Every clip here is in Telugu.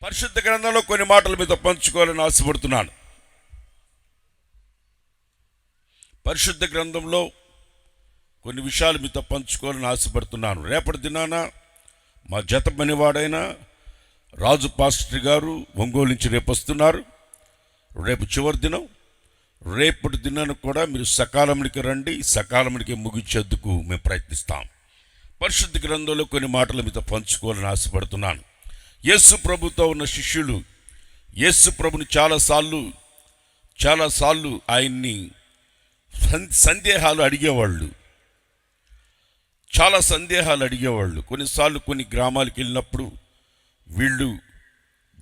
పరిశుద్ధ గ్రంథంలో కొన్ని మాటలు మీతో పంచుకోవాలని ఆశపడుతున్నాను. పరిశుద్ధ గ్రంథంలో కొన్ని విషయాలు మీతో పంచుకోవాలని ఆశపడుతున్నాను. రేపటి దినాన మా జత పనివాడైన రాజు పాస్టర్ గారు ఒంగోలు నుంచి రేపు వస్తున్నారు. రేపు చివరి దినం. రేపటి దినానికి కూడా మీరు సకాలంకి రండి, సకాలంకి ముగించేందుకు మేము ప్రయత్నిస్తాం. పరిశుద్ధ గ్రంథంలో కొన్ని మాటలు మీతో పంచుకోవాలని ఆశపడుతున్నాను. యేసు ప్రభుతో ఉన్న శిష్యులు యేసు ప్రభుని చాలాసార్లు ఆయన్ని సందేహాలు అడిగేవాళ్ళు. కొన్నిసార్లు కొన్ని గ్రామాలకు వెళ్ళినప్పుడు వీళ్ళు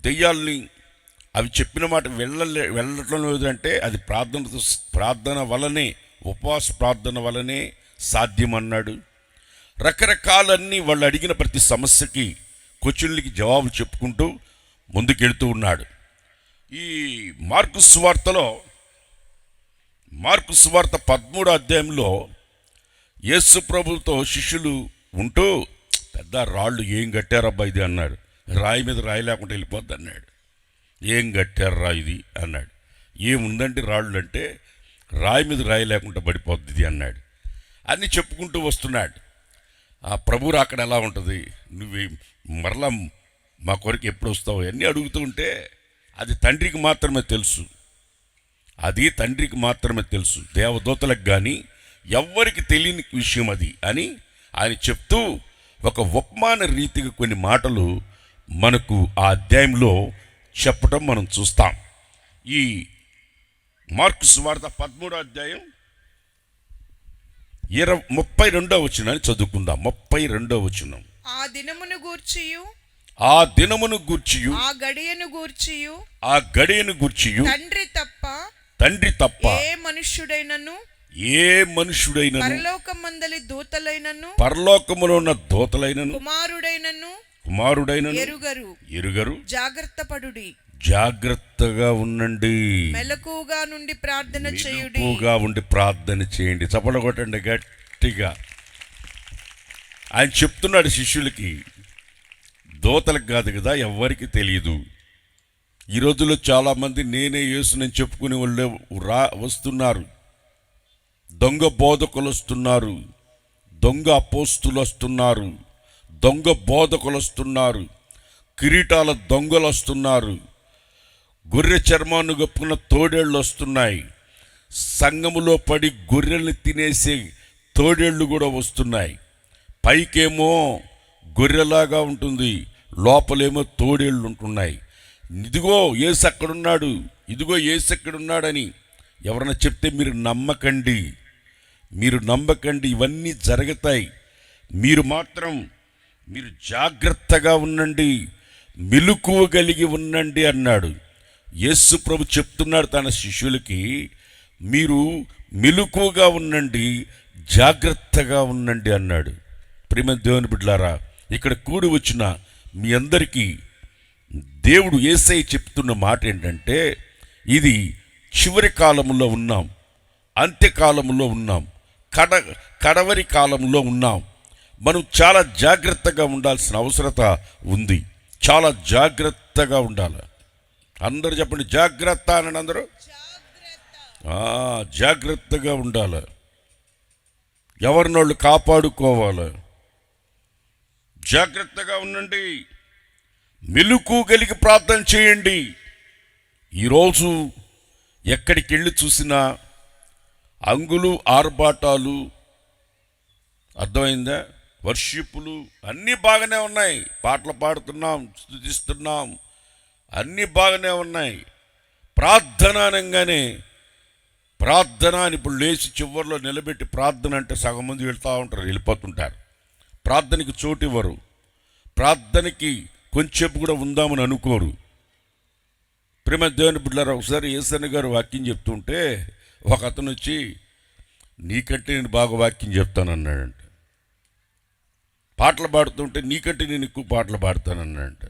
దెయ్యాల్ని అవి చెప్పిన మాట వెళ్ళటం లేదంటే అది ప్రార్థన వల్లనే, ఉపవాస ప్రార్థన వల్లనే సాధ్యమన్నాడు. రకరకాలన్నీ వాళ్ళు అడిగిన ప్రతి సమస్యకి క్వశ్చన్లకి జవాబు చెప్పుకుంటూ ముందుకెళ్తూ ఉన్నాడు. ఈ మార్కు సువార్త 13వ అధ్యాయంలో యేసు ప్రభుతో శిష్యులు ఉంటూ, పెద్ద రాళ్ళు ఏం కట్టారబ్బా ఇది అన్నాడు. రాయి మీద రాయి లేకుండా వెళ్ళిపోద్ది అన్నాడు. ఏం కట్టారా ఇది అన్నాడు. ఏముందంటే రాళ్ళు అంటే రాయి మీద రాయి లేకుండా పడిపోద్ది ఇది అన్నాడు. అన్నీ చెప్పుకుంటూ వస్తున్నాడు. ఆ ప్రభు అక్కడ ఎలా ఉంటుంది, నువ్వు మరలా మా కొరకు ఎప్పుడు వస్తావు అన్నీ అడుగుతూ ఉంటే అది తండ్రికి మాత్రమే తెలుసు. దేవదూతలకు కానీ ఎవ్వరికి తెలియని విషయం అది అని ఆయన చెప్తూ ఒక ఉపమాన రీతిగా కొన్ని మాటలు మనకు ఆ అధ్యాయంలో చెప్పటం మనం చూస్తాం. ఈ మార్కు సువార్త 13వ అధ్యాయం 32వ వచనాన్ని చదువుకుందాం. 32వ వచనం. ఆ దినమును గూర్చియు ఆ గడియను గూర్చియు తండ్రి తప్ప ఏ మనుష్యుడైనను పరలోకములో ఉన్న దూతలైనను కుమారుడైనను ఎరుగరు. జాగ్రత్తగా ఉండండి, మెలకుగా ఉండి ప్రార్థన చేయండి. చప్పట్లు కొట్టండి గట్టిగా. ఆయన చెప్తున్నాడు శిష్యులకి, దూతలకు కాదు కదా, ఎవ్వరికి తెలియదు. ఈ రోజుల్లో చాలామంది నేనే యేసునని చెప్పుకునే వాళ్ళు వస్తున్నారు. దొంగ బోధకులు వస్తున్నారు, దొంగ అపోస్తులు వస్తున్నారు, దొంగ బోధకులు వస్తున్నారు, కిరీటాల దొంగలు వస్తున్నారు, గొర్రె చర్మాన్ని కప్పుకున్న తోడేళ్ళు వస్తున్నాయి, సంఘములో పడి గొర్రెల్ని తినేసే తోడేళ్ళు కూడా వస్తున్నాయి. పైకేమో గొర్రెలాగా ఉంటుంది, లోపలేమో తోడేళ్ళు ఉంటున్నాయి. ఇదిగో యేసు అక్కడున్నాడని ఎవరైనా చెప్తే మీరు నమ్మకండి. ఇవన్నీ జరుగుతాయి. మీరు జాగ్రత్తగా ఉండండి, మెలకువ కలిగి ఉండండి అన్నాడు. యేసు ప్రభు చెప్తున్నాడు తన శిష్యులకి, మీరు మెలకువగా ఉండండి, జాగ్రత్తగా ఉండండి అన్నాడు. ప్రియమైన దేవుని బిడ్డలారా, ఇక్కడ కూడి వచ్చిన మీ అందరికీ దేవుడు యేసయ్య చెప్తున్న మాట ఏంటంటే, ఇది చివరి కాలంలో ఉన్నాం, అంత్యకాలంలో ఉన్నాం, కడవరి కాలంలో ఉన్నాం. మనం చాలా జాగ్రత్తగా ఉండాల్సిన అవసరత ఉంది. చాలా జాగ్రత్తగా ఉండాలి. అందరూ చెప్పండి జాగ్రత్త అని. అందరూ జాగ్రత్తగా ఉండాలి, ఎవరినోళ్ళు కాపాడుకోవాలి. జాగ్రత్తగా ఉండండి, మెలకువ కలిగి ప్రార్థన చేయండి. ఈరోజు ఎక్కడికి వెళ్ళి చూసినా అంగులు ఆర్భాటాలు, అర్థమైందా, వర్షిప్పులు అన్నీ బాగానే ఉన్నాయి. పాటలు పాడుతున్నాం, స్తుతిస్తున్నాం, అన్నీ బాగానే ఉన్నాయి. ప్రార్థన అనగానే ప్రార్థన అని ఇప్పుడు లేచి చివరిలో నిలబెట్టి ప్రార్థన అంటే సగం మంది వెళ్ళిపోతుంటారు. ప్రార్థనకి చోటు ఇవ్వరు, ప్రార్థనకి కొంచెం కూడా ఉందామని అనుకోరు. ప్రేమ దేవుని బిడ్డలారా, ఒకసారి యేసన్న గారు వాక్యం చెప్తుంటే ఒక అతను వచ్చి, నీకంటే నేను బాగా వాక్యం చెప్తానన్నాడంట. పాటలు పాడుతుంటే నీకంటే నేను ఎక్కువ పాటలు పాడతానన్నాడంట.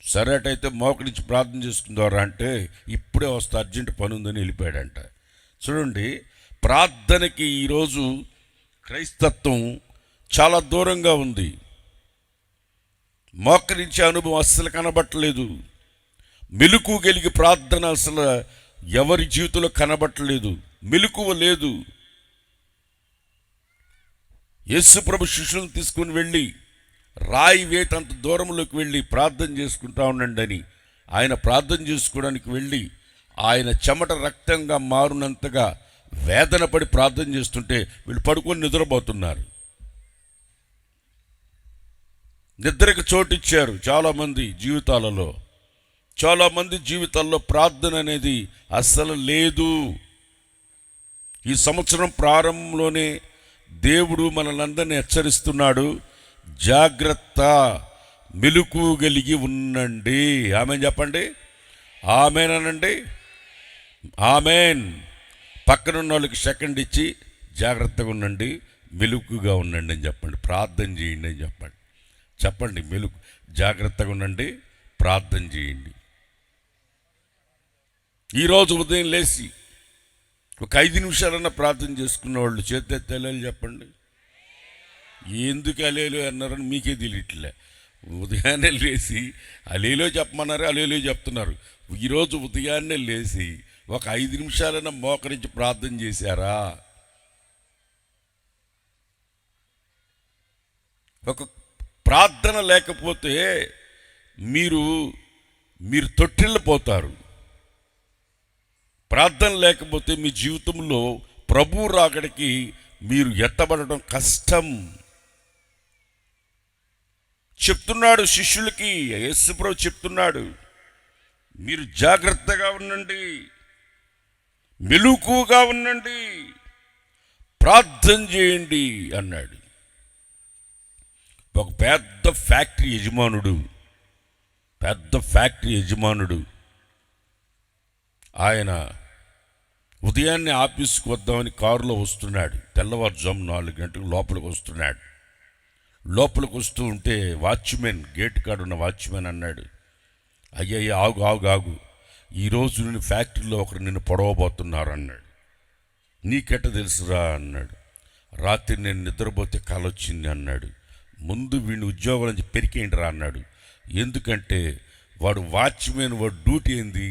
సరే అటైతే మోకరించి ప్రార్థన చేసుకుందారా అంటే, ఇప్పుడే వస్తా, అర్జెంట్ పని ఉందని వెళ్ళిపోయాడంట. చూడండి, ప్రార్థనకి ఈరోజు క్రైస్తత్వం చాలా దూరంగా ఉంది. మోకరించే అనుభవం అస్సలు కనబట్టలేదు. మెలకువ కలిగి ప్రార్థన అసలు ఎవరి జీవితంలో కనబట్టలేదు. మెలకువ లేదు. యేసు ప్రభు శిష్యులను తీసుకుని వెళ్ళి రాయి వేటంత దూరంలోకి వెళ్ళి ప్రార్థన చేసుకుంటా ఉండండి అని ఆయన ప్రార్థన చేసుకోవడానికి వెళ్ళి ఆయన చెమట రక్తంగా మారునంతగా వేదన పడి ప్రార్థన చేస్తుంటే వీళ్ళు పడుకొని నిద్రపోతున్నారు. నిద్రకు చోటిచ్చారు. చాలామంది జీవితాల్లో ప్రార్థన అనేది అస్సలు లేదు. ఈ సంవత్సరం ప్రారంభంలోనే దేవుడు మనల్ని హెచ్చరిస్తున్నాడు, జాగ్రత్త, మెలకువ కలిగి ఉండండి. ఆమెన్ చెప్పండి, ఆమెన్ అనండి, ఆమెన్. పక్కనున్న వాళ్ళకి సెకండ్ ఇచ్చి జాగ్రత్తగా ఉండండి, మెలకుగా ఉండండి అని చెప్పండి. ప్రార్థన చేయండి అని చెప్పండి. జాగ్రత్తగా ఉండండి, ప్రార్థన చేయండి. ఈరోజు ఉదయం లేచి ఒక 5 నిమిషాలన్నా ప్రార్థన చేసుకున్న వాళ్ళు చేతెత్తేలేలు చెప్పండి. ఎందుకు అలేలు అన్నారని మీకే తెలియట్లే. ఉదయాన్నే లేచి అలేలో చెప్పమన్నారు, అలేలో చెప్తున్నారు. ఈరోజు ఉదయాన్నే లేచి ఒక 5 నిమిషాలన్నా మోకరించి ప్రార్థన చేశారా? ఒక ప్రార్థన లేకపోతే మీరు తొట్టిల్లిపోతారు. ప్రార్థన లేకపోతే మీ జీవితంలో ప్రభు రాకడికి మీరు ఎత్తబడడం కష్టం. చెప్తున్నాడు శిష్యులకి, యేసు ప్రభు చెప్తున్నాడు, మీరు జాగ్రత్తగా ఉండండి, మెలకువగా ఉండండి, ప్రార్థన చేయండి అన్నాడు. ఒక పెద్ద ఫ్యాక్టరీ యజమానుడు ఆయన ఉదయాన్నే ఆఫీస్కి వద్దామని కారులో వస్తున్నాడు. తెల్లవారుజాము 4 గంటలకు లోపలికి వస్తూ ఉంటే వాచ్మెన్, గేట్ కాడ ఉన్న వాచ్మెన్ అన్నాడు, అయ్యయ్య ఆగు, ఈరోజు నేను ఫ్యాక్టరీలో ఒకరు నిన్ను పొడవబోతున్నారు అన్నాడు. నీకెట్ట తెలుసురా అన్నాడు. రాత్రి నేను నిద్రపోతే కల వచ్చింది అన్నాడు. ముందు వీడిని ఉద్యోగం నుంచి పెరికేయండి రా అన్నాడు. ఎందుకంటే వాడు వాచ్మెన్, వాడు డ్యూటీ ఏంది,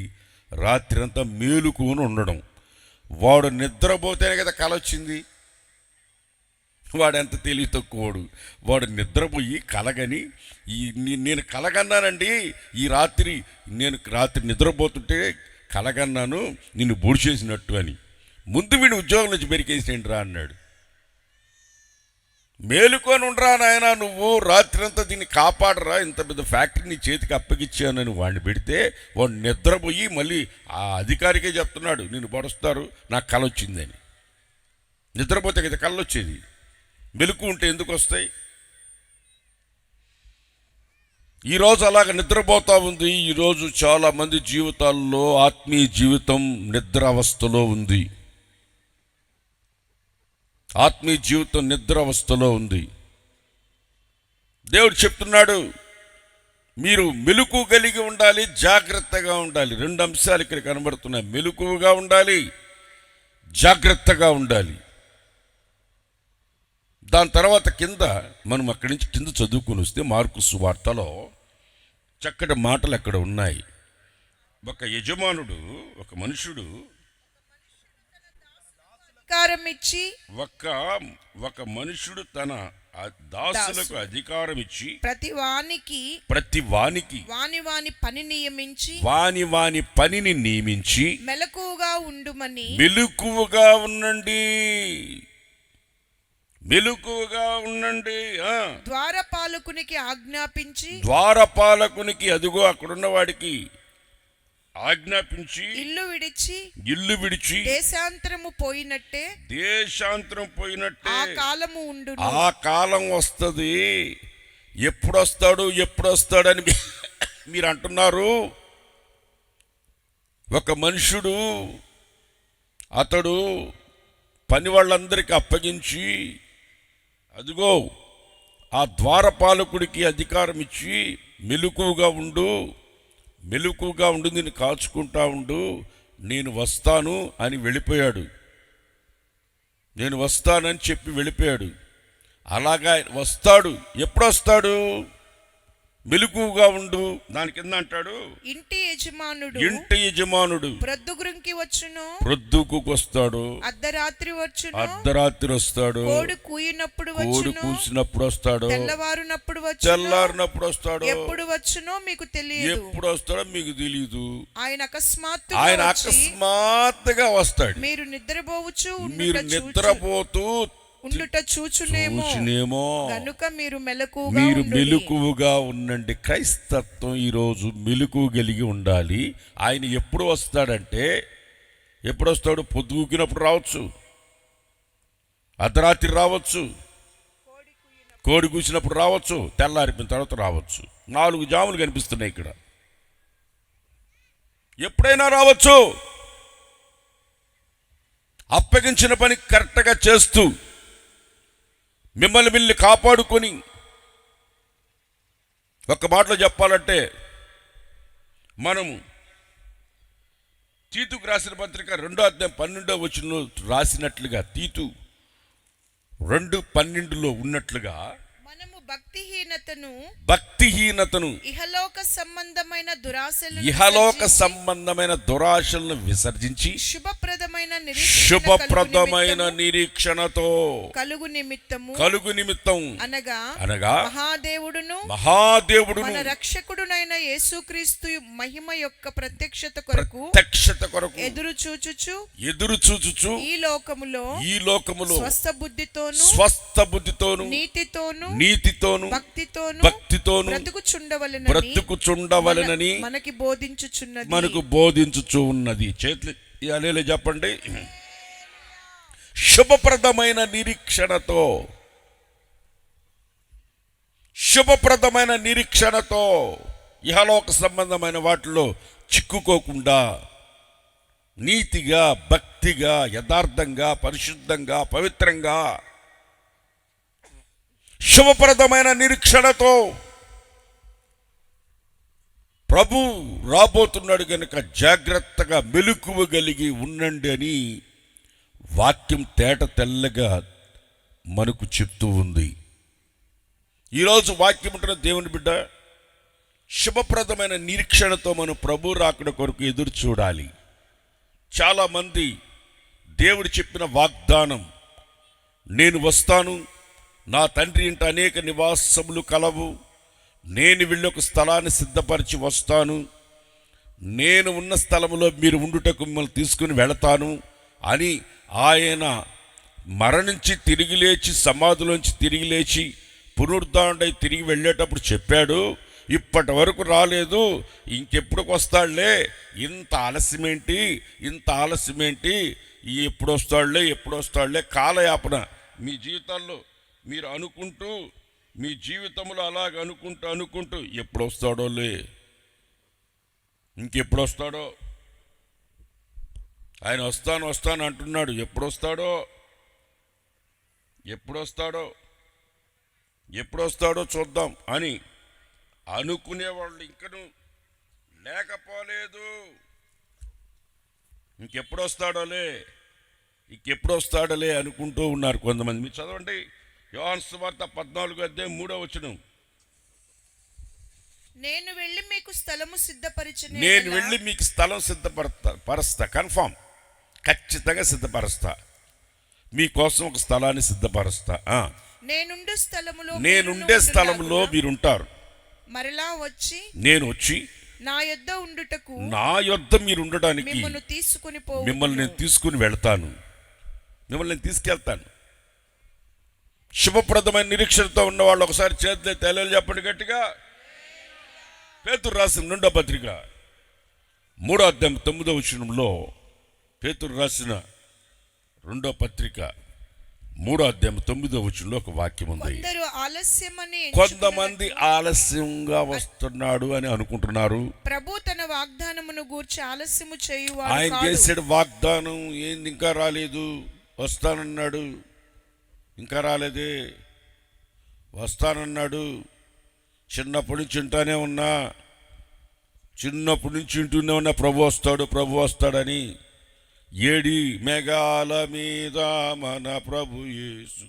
రాత్రి అంతా మేలుకుని ఉండడం. వాడు నిద్రపోతేనే కదా కల వచ్చింది. వాడెంత తెలివి తక్కువడు. వాడు నిద్రపోయి కలగని, నేను కలగన్నానండి, నేను రాత్రి నిద్రపోతుంటే కలగన్నాను నిన్ను బొడి చేసినట్టు అని. ముందు వీడిని ఉద్యోగం నుంచి పెరికేసేయండి రా అన్నాడు. మేలుకొని ఉండరా నాయన, నువ్వు రాత్రి అంతా దీన్ని కాపాడరా, ఇంత పెద్ద ఫ్యాక్టరీ నీ చేతికి అప్పగిచ్చానని వాడిని పెడితే వాడు నిద్రపోయి మళ్ళీ ఆ అధికారికే చెప్తున్నాడు, నిన్ను పొడుస్తారు, నాకు కల వచ్చిందని. నిద్రపోతే కదా కళ్ళు వచ్చేది, మెలకు ఉంటే ఎందుకు వస్తాయి? ఈరోజు అలాగ నిద్రపోతూ ఉంది. ఈరోజు చాలామంది జీవితాల్లో ఆత్మీయ జీవితం నిద్ర అవస్థలో ఉంది. దేవుడు చెప్తున్నాడు, మీరు మెలకువ కలిగి ఉండాలి, జాగ్రత్తగా ఉండాలి. 2 అంశాలు ఇక్కడ కనబడుతున్నాయి. మెలకువగా ఉండాలి, జాగ్రత్తగా ఉండాలి. దాని తర్వాత మనం అక్కడి నుంచి కింద చదువుకుని వస్తే మార్కు సువార్తలో చక్కటి మాటలు అక్కడ ఉన్నాయి. ఒక మనుషుడు ఒక మనుషుడు తన దాసులకు అధికారం ఇచ్చి ప్రతి వానికి వాని పనిని నియమించి మెలకువగా ఉండుమని, మెలకువగా ఉండండి, ద్వారపాలకునికి అదిగో అక్కడున్న వాడికి ఆజ్ఞాపించి ఇల్లు విడిచి దేశాంతరం పోయినట్టే ఆ కాలం వస్తుంది. ఎప్పుడొస్తాడని మీరు అంటున్నారు. ఒక మనుషుడు అతడు పని వాళ్ళందరికీ అప్పగించి అదిగో ఆ ద్వారపాలకుడికి అధికారం ఇచ్చి మెలకువగా ఉండు, నేను కాచుకుంటా ఉండు, నేను వస్తాను అని వెళ్ళిపోయాడు. నేను వస్తానని చెప్పి వెళ్ళిపోయాడు. అలాగా వస్తాడు. ఎప్పుడొస్తాడు? మెలకువగా ఉండు. దాని కింద అంటాడు, ఇంటి యజమానుడు ఇంటి యజమానుడు ప్రొద్దుగురికి వచ్చును, ప్రొద్దుకు వస్తాడు, అర్ధరాత్రి వచ్చును, అర్ధరాత్రి వస్తాడు, కోడి కూయినప్పుడు కోడి వచ్చును, కూసినప్పుడు వస్తాడు, తెల్లవారునప్పుడు వచ్చును, తెల్లారినప్పుడు వస్తాడు. ఎప్పుడు వచ్చునో మీకు తెలియదు. ఎప్పుడు వస్తాడో మీకు తెలియదు. ఆయన ఆయన అకస్మాత్తుగా వస్తాడు. మీరు నిద్రపోవచ్చు మీరు నిద్రపోతూ ఉండుట చూచునేమో, కనుక మీరు మెలకువగా ఉండండి. క్రైస్తత్వం ఈరోజు మెలకువ కలిగి ఉండాలి. ఆయన ఎప్పుడు వస్తాడంటే, ఎప్పుడు వస్తాడు? పొద్దుకినప్పుడు రావచ్చు, అర్ధరాత్రి రావచ్చు, కోడి కూసినప్పుడు రావచ్చు, తెల్లారిపోయిన తర్వాత రావచ్చు. 4 జాములు కనిపిస్తున్నాయి ఇక్కడ. ఎప్పుడైనా రావచ్చు. అప్పగించిన పని కరెక్ట్గా చేస్తూ మిమ్మల్ని కాపాడుకొని, ఒక్క మాటలో చెప్పాలంటే, మనము తీతుకు రాసిన పత్రిక 2:12 రాసినట్లుగా, తీతు 2:12 ఉన్నట్లుగా మనము భక్తిహీనతను ఇహలోక సంబంధమైన దురాశలను విసర్జించి శుభప్రదమైన నిరీక్షణతో కలుగు నిమిత్తం అనగా మహాదేవుడును మన రక్షకుడునైన యేసుక్రీస్తు మహిమ యొక్క ప్రత్యక్షత కొరకు ఎదురు చూచుచు ఈ లోకములో స్వస్థ బుద్ధితోను నీతితోను భక్తితోను బ్రతుకుచుండవలెనని మనకు బోధించుచు ఉన్నది. చేతులు అలేలే చెప్పండి. శుభప్రదమైన నిరీక్షణతో ఇహలోక సంబంధమైన వాటిలో చిక్కుకోకుండా నీతిగా, భక్తిగా, యథార్థంగా, పరిశుద్ధంగా, పవిత్రంగా, శుభప్రదమైన నిరీక్షణతో ప్రభు రాబోతున్నాడు కనుక జాగ్రత్తగా మెలకువ కలిగి ఉండండి అని వాక్యం తేట తెల్లగా మనకు చెప్తూ ఉంది. ఈరోజు వాక్యం ఉంటున్న దేవుని బిడ్డ, శుభప్రదమైన నిరీక్షణతో మనం ప్రభు రాకడ కొరకు ఎదురు చూడాలి. చాలామంది దేవుడు చెప్పిన వాగ్దానం, నేను వస్తాను, నా తండ్రి ఇంట అనేక నివాసములు కలవు, నేను వెళ్ళి ఒక స్థలాన్ని సిద్ధపరిచి వస్తాను, నేను ఉన్న స్థలంలో మీరు ఉండుటకు మిమ్మల్ని తీసుకుని వెళతాను అని ఆయన మరణించి తిరిగి లేచి, సమాధిలోంచి తిరిగి లేచి పునరుద్ధానుడై తిరిగి వెళ్ళేటప్పుడు చెప్పాడు. ఇప్పటి వరకు రాలేదు, ఇంకెప్పుడుకు వస్తాడులే, ఇంత ఆలస్యమేంటి, ఎప్పుడు వస్తాడులే కాలయాపన మీ జీవితాల్లో మీరు అనుకుంటూ, మీ జీవితంలో అలాగ అనుకుంటూ ఎప్పుడు వస్తాడోలే, ఇంకెప్పుడు వస్తాడో, ఆయన వస్తాను అంటున్నాడు, ఎప్పుడు వస్తాడో చూద్దాం అని అనుకునేవాళ్ళు ఇంకను లేకపోలేదు. ఇంకెప్పుడు వస్తాడోలే అనుకుంటూ ఉన్నారు కొంతమంది. మీరు చదవండి, యోహాను సువార్త 14:3. నేను వెళ్ళి మీకు స్థలం సిద్ధపరుస్తా. కన్ఫామ్, ఖచ్చితంగా సిద్ధపరుస్తా. మీకోసం ఒక స్థలాన్ని సిద్ధపరుస్తా. నేనుండే స్థలంలో మీరుంటారు. మరలా వచ్చి నేను వచ్చి నా యొద్ద మీరు ఉండడానికి మిమ్మల్ని నేను తీసుకుని వెళ్తాను, మిమ్మల్ని నేను తీసుకెళ్తాను. శుభప్రదమైన నిరీక్షణతో ఉన్న వాళ్ళు ఒకసారి చేతులే తెల్లలు చెప్పండి గట్టిగా. పేతురు రాసిన 2వ పత్రిక 3:9 పేతురు రాసిన 2వ పత్రిక 3:9 ఒక వాక్యం ఉంది. కొంతమంది ఆలస్యంగా వస్తున్నాడు అని అనుకుంటున్నారు. ప్రభు తన వాగ్దానమును గూర్చి ఆలస్యము చేయువాడు. ఆయన చేసాడు వాగ్దానం, ఏంది ఇంకా రాలేదు, వస్తానన్నాడు, ఇంకా రాలేదే, వస్తానన్నాడు. చిన్నప్పటి నుంచి వింటూనే ఉన్నా ప్రభు వస్తాడని. ఏడి మేఘాల మీద మన ప్రభు యేసు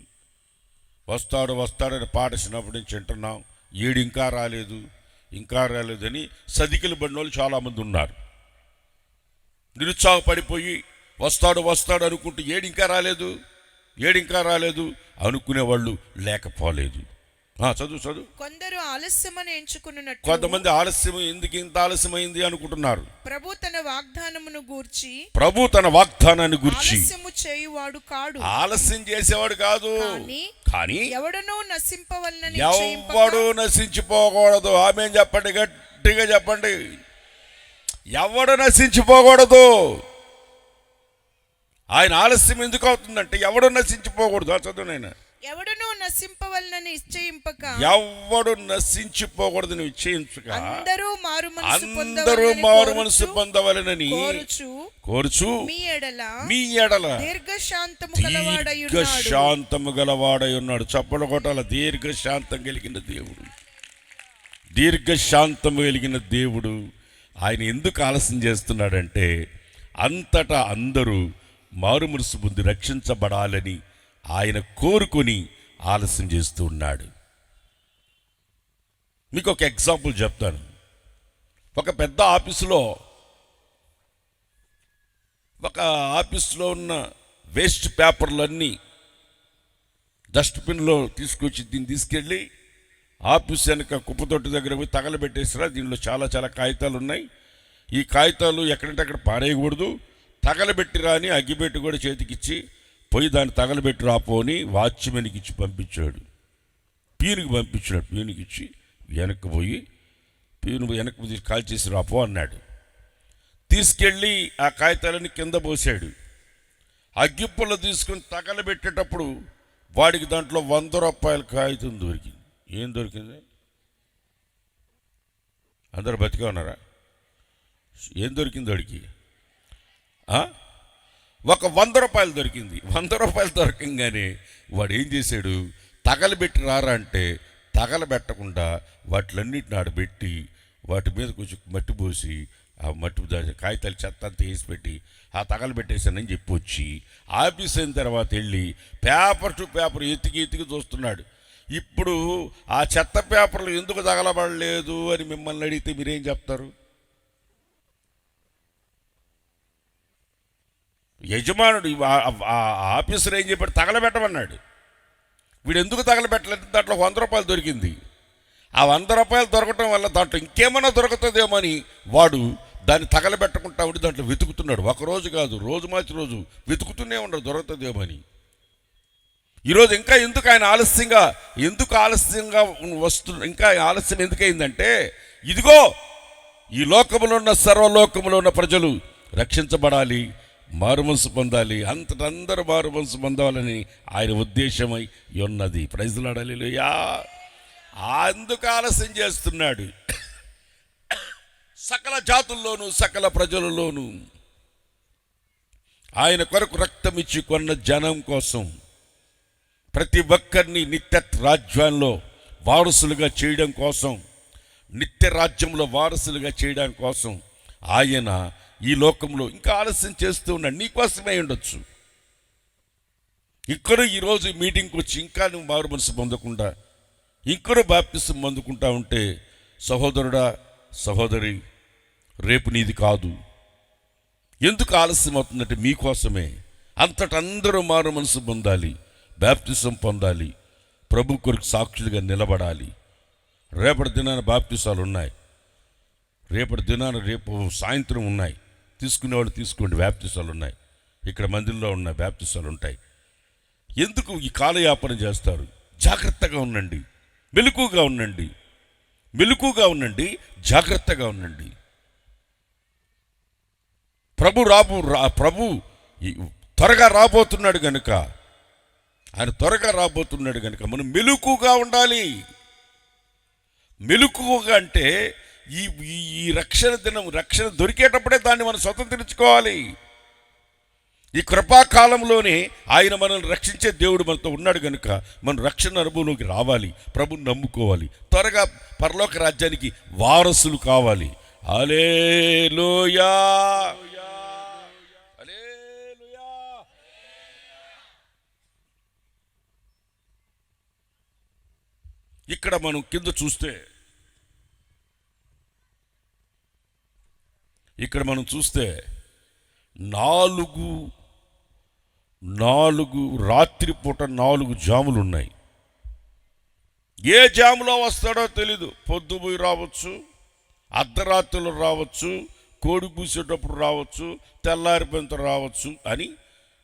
వస్తాడని పాట చిన్నప్పటి నుంచి వింటున్నాం. ఏడు ఇంకా రాలేదు, ఇంకా రాలేదని సదికిలు బండోళ్ళు చాలామంది ఉన్నారు. నిరుత్సాహపడిపోయి వస్తాడు అనుకుంటూ ఏడింకా రాలేదు అనుకునేవాళ్ళు లేకపోలేదు. చదువు. కొందరు ఆలస్యమని ఎంచుకున్నట్టు కొంతమంది ఆలస్యం, ఎందుకు ఇంత ఆలస్యమైంది అనుకుంటున్నారు. ప్రభు తన వాగ్దానాన్ని గూర్చి ఆలస్యము చేయువాడు కాడు, ఆలస్యం చేసేవాడు కాదు. కానీ ఎవడనూ నశింపవలనని ఎవడు నశించిపోకూడదు. ఆమేన్ చెప్పండి, గట్టిగా చెప్పండి. ఎవడు నశించిపోకూడదు. ఆయన ఆలస్యం ఎందుకు అవుతుందంటే ఎవడు నశించిపోకూడదు. చదువునైనా ఎవడును నశింపవలనని నిశ్చయింపక, ఎవడు నశించిపోకూడదు నిశ్చయించుక, అందరూ మారు మనసు పొందవలనని కోరుచు మీ ఎడల దీర్ఘశాంతము గలవాడై ఉన్నాడు. చప్పలు కొట్టాల. దీర్ఘశాంతము కలిగిన దేవుడు ఆయన ఎందుకు ఆలస్యం చేస్తున్నాడంటే అంతటా అందరూ మారు మనసు పొంది రక్షించబడాలని ఆయన కోరుకొని ఆలస్యం చేస్తూ ఉన్నాడు. మీకు ఒక ఎగ్జాంపుల్ చెప్తాను. ఒక పెద్ద ఆఫీసులో ఉన్న వేస్ట్ పేపర్లన్నీ డస్ట్బిన్లో దీన్ని తీసుకెళ్ళి ఆఫీస్ వెనక కుప్పతొట్టు దగ్గర పోయి తగలబెట్టేసిరా. దీనిలో చాలా చాలా కాగితాలు ఉన్నాయి. ఈ కాగితాలు ఎక్కడంటే అక్కడ పారేయకూడదు, తగలబెట్టిరా అని అగ్గిపెట్టి కూడా చేతికిచ్చి పోయి దాన్ని తగలబెట్టి రాపోని వాచ్మెన్కి ఇచ్చి పంపించాడు. పీనుకి ఇచ్చి వెనక్కి పోయి వెనక్కి కాల్ చేసి రాపో అన్నాడు. తీసుకెళ్ళి ఆ కాగితాలని కింద పోసాడు. అగ్గిపుల్ల తీసుకుని తగలబెట్టేటప్పుడు వాడికి దాంట్లో 100 రూపాయల కాగితం దొరికింది. ఏం దొరికింది? అందరు బతిగా ఉన్నారా? ఏం దొరికింది వాడికి? ఒక 100 రూపాయలు దొరికింది. 100 రూపాయలు దొరకంగానే వాడు ఏం చేశాడు? తగలబెట్టి రారా అంటే తగలబెట్టకుండా వాటిలన్నిటిని ఆడబెట్టి వాటి మీద కొంచెం మట్టి పోసి ఆ మట్టి కాగితాలు చెత్త అంతా వేసి పెట్టి ఆ తగలబెట్టేశానని చెప్పి వచ్చి ఆఫీస్ అయిన తర్వాత వెళ్ళి పేపర్ టు పేపర్ ఎతికి చూస్తున్నాడు. ఇప్పుడు ఆ చెత్త పేపర్లు ఎందుకు తగలబడలేదు అని మిమ్మల్ని అడిగితే మీరేం చెప్తారు? యజమానుడు ఆఫీసర్ ఏం చెప్పాడు? తగలబెట్టమన్నాడు. వీడు ఎందుకు తగలబెట్టలేదు? దాంట్లో 100 రూపాయలు దొరికింది. ఆ 100 రూపాయలు దొరకటం వల్ల దాంట్లో ఇంకేమన్నా దొరుకుతుందేమో అని వాడు దాన్ని తగలబెట్టకుండా ఉండి దాంట్లో వెతుకుతున్నాడు. ఒకరోజు కాదు, రోజు మార్చి రోజు వెతుకుతూనే ఉండడు దొరుకుతుందేమో అని. ఈరోజు ఇంకా ఎందుకు ఆయన ఆలస్యంగా ఇంకా ఆలస్యం ఎందుకయిందంటే ఇదిగో ఈ లోకములో ఉన్న సర్వలోకములో ఉన్న ప్రజలు రక్షించబడాలి, మారుమనసు పొందాలి, అందరూ మారుమనసు పొందాలని ఆయన ఉద్దేశమై ఉన్నది. ప్రైజ్ లార్డ్, హల్లెలూయా. అందుకు ఆలస్యం చేస్తున్నాడు. సకల జాతుల్లోనూ సకల ప్రజలలోనూ ఆయన కొరకు రక్తం ఇచ్చి కొన్న జనం కోసం ప్రతి ఒక్కరిని నిత్య రాజ్యంలో వారసులుగా చేయడం కోసం, నిత్య రాజ్యంలో వారసులుగా చేయడం కోసం ఆయన ఈ లోకంలో ఇంకా ఆలస్యం చేస్తూ ఉన్నాడు. నీకోసమే ఉండొచ్చు. ఇంకరు ఈరోజు మీటింగ్కి వచ్చి ఇంకా నువ్వు మారు మనసు పొందకుండా ఇంకరు బాప్తిసం పొందుకుంటా ఉంటే సహోదరుడా, సహోదరి, రేపు నీది కాదు. ఎందుకు ఆలస్యం అవుతుందంటే మీకోసమే. అందరూ మారు మనసు పొందాలి, బాప్తిసం పొందాలి, ప్రభు కొరకు సాక్షులుగా నిలబడాలి. రేపటి దినాన బాప్తిసాలు ఉన్నాయి. రేపు సాయంత్రం ఉన్నాయి. తీసుకునేవాళ్ళు తీసుకోండి. బాప్తిసాలు ఉన్నాయి. ఇక్కడ మందిరంలో ఉన్న బాప్తిసాలు ఉంటాయి. ఎందుకు ఈ కాలయాపన చేస్తారు? జాగ్రత్తగా ఉండండి, మెలకుగా ఉండండి, జాగ్రత్తగా ఉండండి. ప్రభు త్వరగా రాబోతున్నాడు గనుక మనం మెలకుగా ఉండాలి. మెలకుగా అంటే ఈ రక్షణ దొరికేటప్పుడే దాన్ని మనం స్వతంత్రించుకోవాలి. ఈ కృపాకాలంలోనే ఆయన మనల్ని రక్షించే దేవుడు మనతో ఉన్నాడు కనుక మనం రక్షణ అనుభవంలోకి రావాలి, ప్రభుని నమ్ముకోవాలి, త్వరగా పరలోక రాజ్యానికి వారసులు కావాలి. హల్లెలూయా, హల్లెలూయా. ఇక్కడ మనం కింద చూస్తే ఇక్కడ మనం చూస్తే నాలుగు నాలుగు రాత్రిపూట 4 జాములు ఉన్నాయి. ఏ జాములో వస్తాడో తెలీదు. పొద్దుపోయి రావచ్చు, అర్ధరాత్రులు రావచ్చు, కోడి కూసేటప్పుడు రావచ్చు, తెల్లారిపోయినంత రావచ్చు అని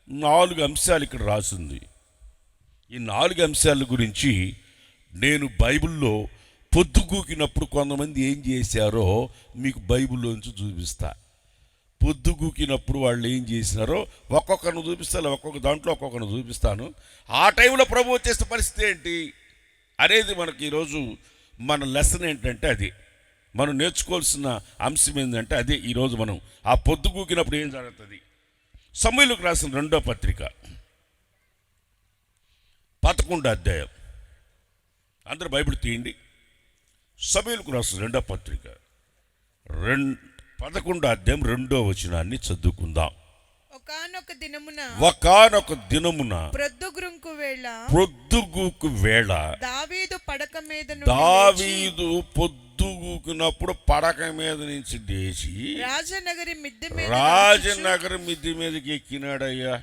4 అంశాలు ఇక్కడ రాసింది. ఈ 4 అంశాల గురించి నేను బైబిల్లో పొద్దుగూకినప్పుడు కొంతమంది ఏం చేశారో మీకు బైబిల్లోంచి చూపిస్తా. పొద్దుగూకినప్పుడు వాళ్ళు ఏం చేసినారో ఒక్కొక్కరిని చూపిస్తాను, ఒక్కొక్క దాంట్లో ఒక్కొక్కరిని చూపిస్తాను. ఆ టైంలో ప్రభు వచ్చేస్తే పరిస్థితి ఏంటి అనేది మనకి ఈరోజు మన లెసన్ ఏంటంటే అది మనం నేర్చుకోవాల్సిన అంశం ఏంటంటే అదే ఈరోజు మనం ఆ పొద్దుగూకినప్పుడు ఏం జరుగుతుంది. సమూయేలుకు రాసిన 2వ పత్రిక 11వ అధ్యాయం. అందరూ బైబిల్ తీయండి. సమూయేలుకు రాసిన 2వ పత్రిక 11వ అధ్యాయం 2వ వచనాన్ని చదువుకుందాం. ఒకానొక దినమున ప్రొద్దుగూకు వేళ దావీదు పొద్దుగూకినప్పుడు పడక మీద నుంచి లేచి రాజనగరి మిద్దె మీదకి ఎక్కినాడయ్యా.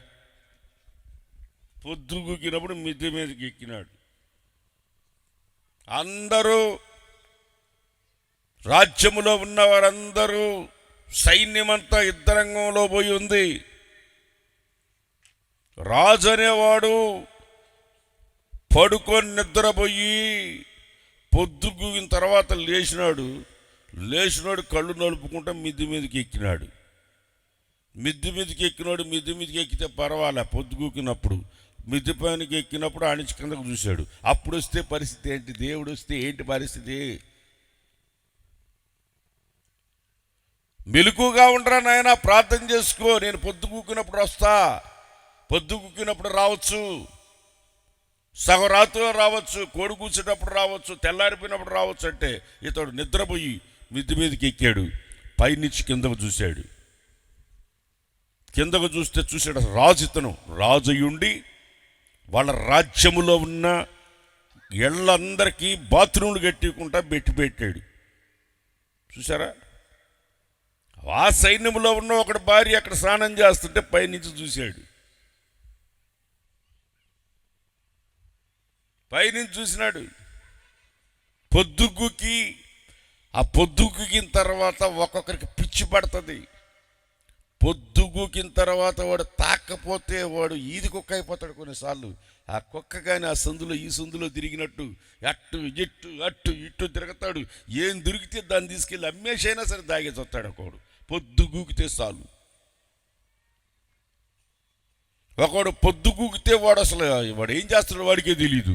పొద్దుగూకినప్పుడు మిద్దె మీదకి ఎక్కినాడు. అందరూ రాజ్యములో ఉన్నవారందరూ సైన్యమంతా యుద్ధరంగంలో పోయి ఉంది. రాజు అనేవాడు పడుకొని నిద్రపోయి పొద్దుగూకిన తర్వాత లేచినాడు కళ్ళు నలుపుకుంటా మిద్దె మీదకి ఎక్కినాడు. మిద్దె మీదకి ఎక్కితే పర్వాలే. పొద్దుగూకినప్పుడు మిద్దె పైనకి ఎక్కినప్పుడు ఆనించి కిందకు చూశాడు. అప్పుడు వస్తే పరిస్థితి ఏంటి? దేవుడు వస్తే ఏంటి పరిస్థితి? మెలకుగా ఉండరా నాయన, ప్రార్థన చేసుకో, నేను పొద్దుగూకినప్పుడు వస్తా, పొద్దుగూకినప్పుడు రావచ్చు, సగం రాత్రిలో రావచ్చు, కోడి కూర్చేటప్పుడు రావచ్చు, తెల్లారిపోయినప్పుడు రావచ్చు అంటే ఇతడు నిద్రపోయి మిద్దె మీదకి ఎక్కాడు. పైనుంచి కిందకు చూశాడు. కిందకు చూశాడు రాజు. ఇతను రాజుయుండి వాళ్ళ రాజ్యములో ఉన్న ఇళ్ళందరికీ బాత్రూమ్లు కట్టుకుంటా పెట్టాడు. చూసారా? ఆ సైన్యంలో ఉన్న ఒకటి భార్య అక్కడ స్నానం చేస్తుంటే పైనుంచి చూశాడు. పైనుంచి చూసినాడు. పొద్దుగూకిన తర్వాత ఒక్కొక్కరికి పిచ్చి పడుతుంది. పొద్దుగూకిన తర్వాత వాడు తాకపోతే వాడు ఈది కుక్క అయిపోతాడు. కొన్నిసార్లు ఆ కుక్క కానీ ఆ సందులో ఈ సందులో తిరిగినట్టు అట్టు ఇట్టు తిరుగుతాడు. ఏం దొరికితే దాన్ని తీసుకెళ్ళి అమ్మేసైనా సరే దాగేసి వస్తాడు ఒకడు. పొద్దుగూకితే చాలు. ఒకడు పొద్దుగూకితే వాడు అసలు వాడు ఏం చేస్తాడు వాడికే తెలీదు.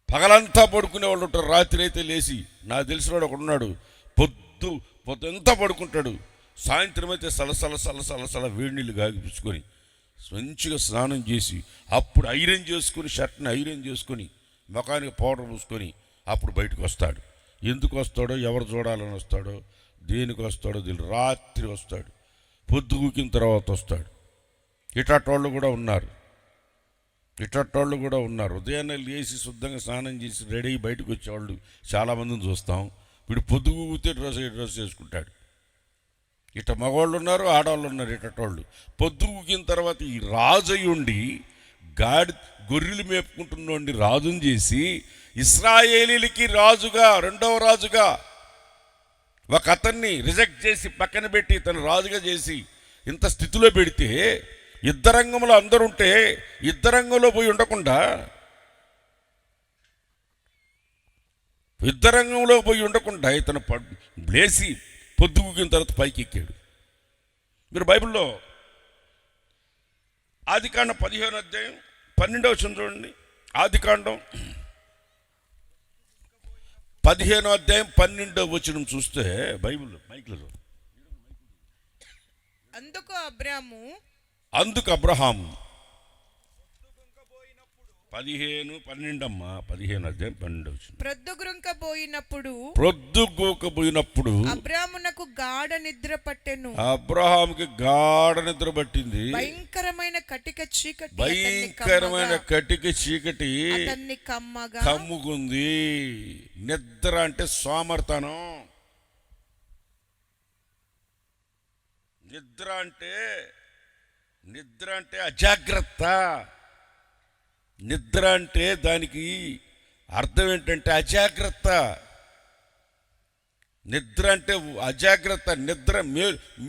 పగలంతా పడుకునేవాళ్ళు ఉంటారు. రాత్రి అయితే లేచి నాకు తెలిసిన వాడు ఒకడున్నాడు. పొద్దంతా పడుకుంటాడు. సాయంత్రం అయితే సలసల వేడి నీళ్ళు గాగిపించుకొని మంచిగా స్నానం చేసి అప్పుడు ఐరన్ చేసుకొని షర్ట్ని ఐరన్ చేసుకొని ముఖానికి పౌడర్ పూసుకొని అప్పుడు బయటకు వస్తాడు. ఎందుకు వస్తాడో, ఎవరు చూడాలని వస్తాడో, దేనికి వస్తాడో తెలియదు. రాత్రి వస్తాడు, పొద్దుగూకిన తర్వాత వస్తాడు. ఇటోళ్ళు కూడా ఉన్నారు. ఉదయాన్నే లేచి శుద్ధంగా స్నానం చేసి రెడీ బయటకు వచ్చేవాళ్ళు చాలామందిని చూస్తాం. వీడు పొద్దుగూకితే డ్రెస్ చేసుకుంటాడు. ఇట మగవాళ్ళు ఉన్నారు, ఆడవాళ్ళు ఉన్నారు. ఇటోళ్ళు పొద్దుగూకిన తర్వాత ఈ రాజయుండి గొర్రెలు మేపుకుంటున్నోండి రాజుని చేసి ఇశ్రాయేలీలకి రాజుగా, 2వ రాజుగా ఒక అతన్ని రిజెక్ట్ చేసి పక్కన పెట్టి తను రాజుగా చేసి ఇంత స్థితిలో పెడితే యుద్ధరంగంలో అందరుంటే యుద్ధరంగంలో పోయి ఉండకుండా ఇతను లేచి పొద్దుగూకిన తర్వాత పైకి ఎక్కాడు. మీరు బైబిల్లో ఆదికాండం 15వ అధ్యాయం 12వ వచనం చూడండి. ఆదికాండం 15వ అధ్యాయం 12వ వచనం చూస్తే బైబిల్ మైక్లో అందుకు అబ్రహాము 15 అమ్మా 15 అధ్యాయం 12 వచ్చింది. ప్రొద్దుగూకపోయినప్పుడు అబ్రామునకు గాఢ నిద్ర పట్టెను. అబ్రహాముకి గాఢ నిద్ర పట్టింది. భయంకరమైన కటిక చీకటి అతన్ని కమ్ముకుంది. నిద్ర అంటే సోమర్తనం. నిద్ర అంటే అజాగ్రత్త. నిద్ర అంటే దానికి అర్థం ఏంటంటే అజాగ్రత్త. నిద్ర అంటే అజాగ్రత్త. నిద్ర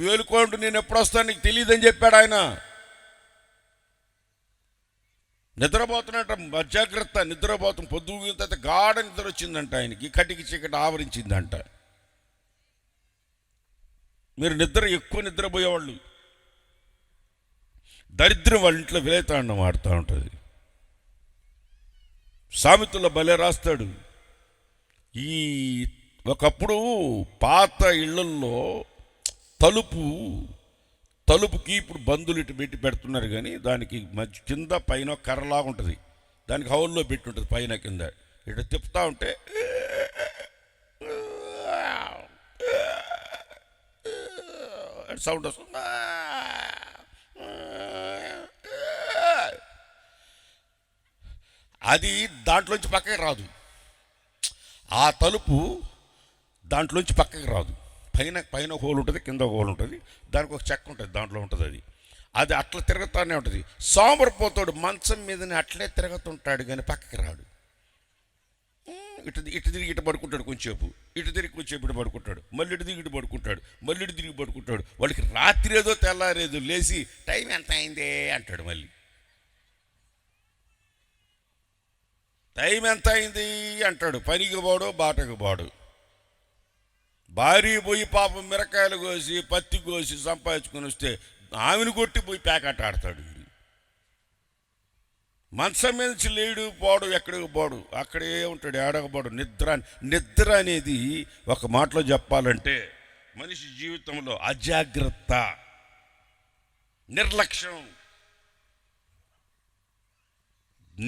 మేలుకోండు, నేను ఎప్పుడు వస్తాను నీకు తెలియదని చెప్పాడు ఆయన. నిద్రపోతున్నట్ట అజాగ్రత్త, నిద్రపోతాం. పొద్దుగిన తర్వాత గాఢ నిద్ర వచ్చిందంట ఆయనకి, కటికి చీకటి ఆవరించిందంట. మీరు ఎక్కువ నిద్రపోయేవాళ్ళు, దరిద్రం వాళ్ళ ఇంట్లో విలేతాండం ఆడుతూ ఉంటుంది. సామెతల్లో భలే రాస్తాడు. ఈ ఒకప్పుడు పాత ఇళ్లల్లో తలుపుకి ఇప్పుడు బందులు ఇటు పెట్టి పెడుతున్నారు, కానీ దానికి మధ్య కింద పైన కర్రలాగా ఉంటుంది, దానికి హౌల్లో పెట్టి ఉంటుంది పైన కింద. ఇటు తిప్పుతూ ఉంటే సౌండ్ వస్తుంది. అది దాంట్లోంచి పక్కకి రాదు. ఆ తలుపు దాంట్లోంచి పక్కకి రాదు. పైన హోల్ ఉంటుంది, కింద హోల్ ఉంటుంది, దానికి ఒక చెక్క ఉంటుంది, దాంట్లో ఉంటుంది. అది అట్లా తిరుగుతూనే ఉంటుంది. సోమరిపోతాడు మంచం మీదనే అట్లే తిరుగుతుంటాడు, కానీ పక్కకి రాడు. ఇటు తిరిగి ఇటు పడుకుంటాడు కొంచెంసేపు, ఇటు తిరిగి కొంచెంసేపు ఇటు పడుకుంటాడు, మళ్ళీ ఇటు తిరిగి ఇటు పడుకుంటాడు, మళ్ళీ ఇటు తిరిగి పడుకుంటాడు. వాళ్ళకి రాత్రి ఏదో తెల్లారేదో లేచి టైం ఎంత అయిందే అంటాడు. మళ్ళీ టైం ఎంత అయింది అంటాడు. పనికి పోడు, బాటకు పోడు. భార్య పోయి పాపం మిరకాయలు కోసి పత్తి కోసి సంపాదించుకొని వస్తే ఆమెను కొట్టి పోయి ప్యాకెట్ ఆడతాడు. మంచం మీద నుంచి లేడు, పోడు, ఎక్కడికి పోడు, అక్కడే ఉంటాడు, ఏడకపోడు. నిద్ర అనేది ఒక మాటలో చెప్పాలంటే మనిషి జీవితంలో అజాగ్రత్త,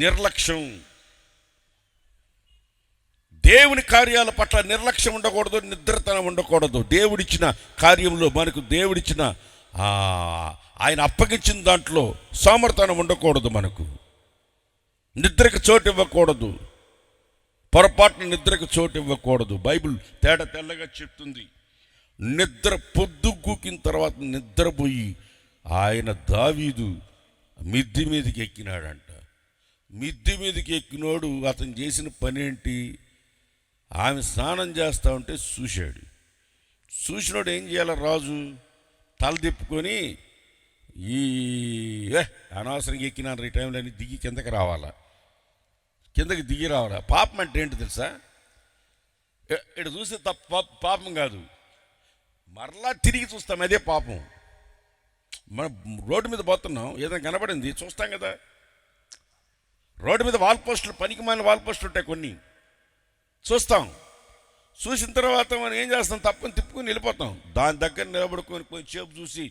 నిర్లక్ష్యం. దేవుని కార్యాల పట్ల నిర్లక్ష్యం ఉండకూడదు, నిద్రతనం ఉండకూడదు. దేవుడిచ్చిన కార్యంలో మనకు దేవుడిచ్చిన ఆయన అప్పగించిన దాంట్లో సోమరితనం ఉండకూడదు. మనకు నిద్రకు చోటు ఇవ్వకూడదు, పొరపాటున నిద్రకు చోటు ఇవ్వకూడదు. బైబిల్ తెల్లగా చెప్తుంది. నిద్ర పొద్దుగూకిన తర్వాత నిద్రపోయి ఆయన దావీదు మిద్ది మీదకి ఎక్కినాడంట. మిద్ది మీదకి ఎక్కినోడు అతను చేసిన పని ఏంటి? ఆమె స్నానం చేస్తూ ఉంటే చూసినోడు ఏం చేయాలి? రాజు తల తిప్పుకొని అనవసరంగా ఎక్కినాను ఈ టైంలో అని దిగి కిందకి దిగి రావాలా. పాపం అంటే ఏంటి తెలుసా? ఇటు చూస్తే పాపం కాదు, మరలా తిరిగి చూస్తాం, అదే పాపం. మనం రోడ్డు మీద పోతున్నాం, ఏదైనా కనబడింది చూస్తాం కదా. రోడ్డు మీద పనికి మాలిన వాల్ పోస్టులు ఉంటాయి, కొన్ని చూస్తాం. చూసిన తర్వాత మనం ఏం చేస్తాం? తప్పని తిప్పుకొని వెళ్ళిపోతాం. దాని దగ్గర నిలబడుకొని కొంచెంసేపు చూసి,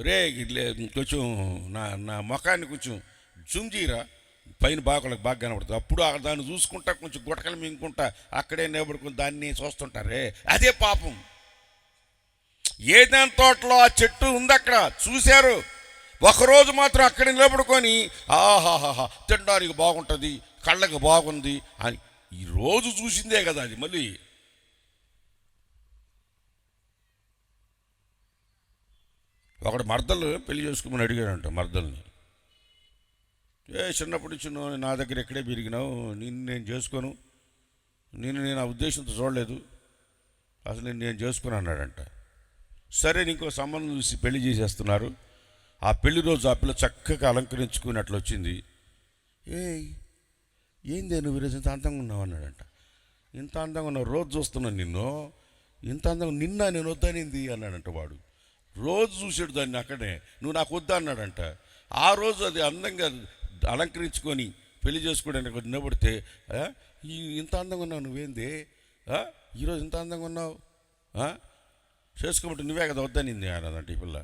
రే కొంచెం నా ముఖాన్ని కొంచెం జూమ్ చేయరా, పైన బాగా కనబడుతుంది. అప్పుడు దాన్ని చూసుకుంటా కొంచెం గుటకలు మింగుకుంటా అక్కడే నిలబడుకుని దాన్ని చూస్తుంటారే, అదే పాపం. ఏదైనా తోటలో ఆ చెట్టు ఉంది, అక్కడ చూశారు, ఒకరోజు మాత్రం అక్కడ నిలబడుకొని ఆహాహా తినడానికి బాగుంటుంది, కళ్ళకి బాగుంది అని ఈరోజు చూసిందే కదా అది. మళ్ళీ ఒకడు మర్దలు పెళ్లి చేసుకోమని అడిగాడంట మర్దల్ని. చిన్నప్పటి నుంచి నువ్వు నా దగ్గర ఎక్కడే పెరిగినావు, నేను చేసుకోను, నేను ఆ ఉద్దేశంతో చూడలేదు, అసలు నేను చేసుకుని అన్నాడంట. సరే ఇంకో సంబంధం చూసి పెళ్లి చేసేస్తున్నారు. ఆ పెళ్లి రోజు ఆ పిల్ల చక్కగా అలంకరించుకుని అట్లా వచ్చింది. ఏందే నువ్వు ఈరోజు ఇంత అందంగా ఉన్నావు అన్నాడంట. ఇంత అందంగా ఉన్నావు, రోజు చూస్తున్నాను నిన్ను, ఇంత అందంగా నేను వద్దనింది అన్నాడంట వాడు. రోజు చూసాడు దాన్ని అక్కడే, నువ్వు నాకు వద్దా అన్నాడంట. ఆ రోజు అది అందంగా అలంకరించుకొని పెళ్లి చేసుకోవడానికి నిలబడితే, ఇంత అందంగా ఉన్నావు నువ్వేంది, ఈరోజు ఇంత అందంగా ఉన్నావు, చేసుకోమంటే నువ్వే కదా వద్దనింది అన్నదంట ఈ పిల్ల.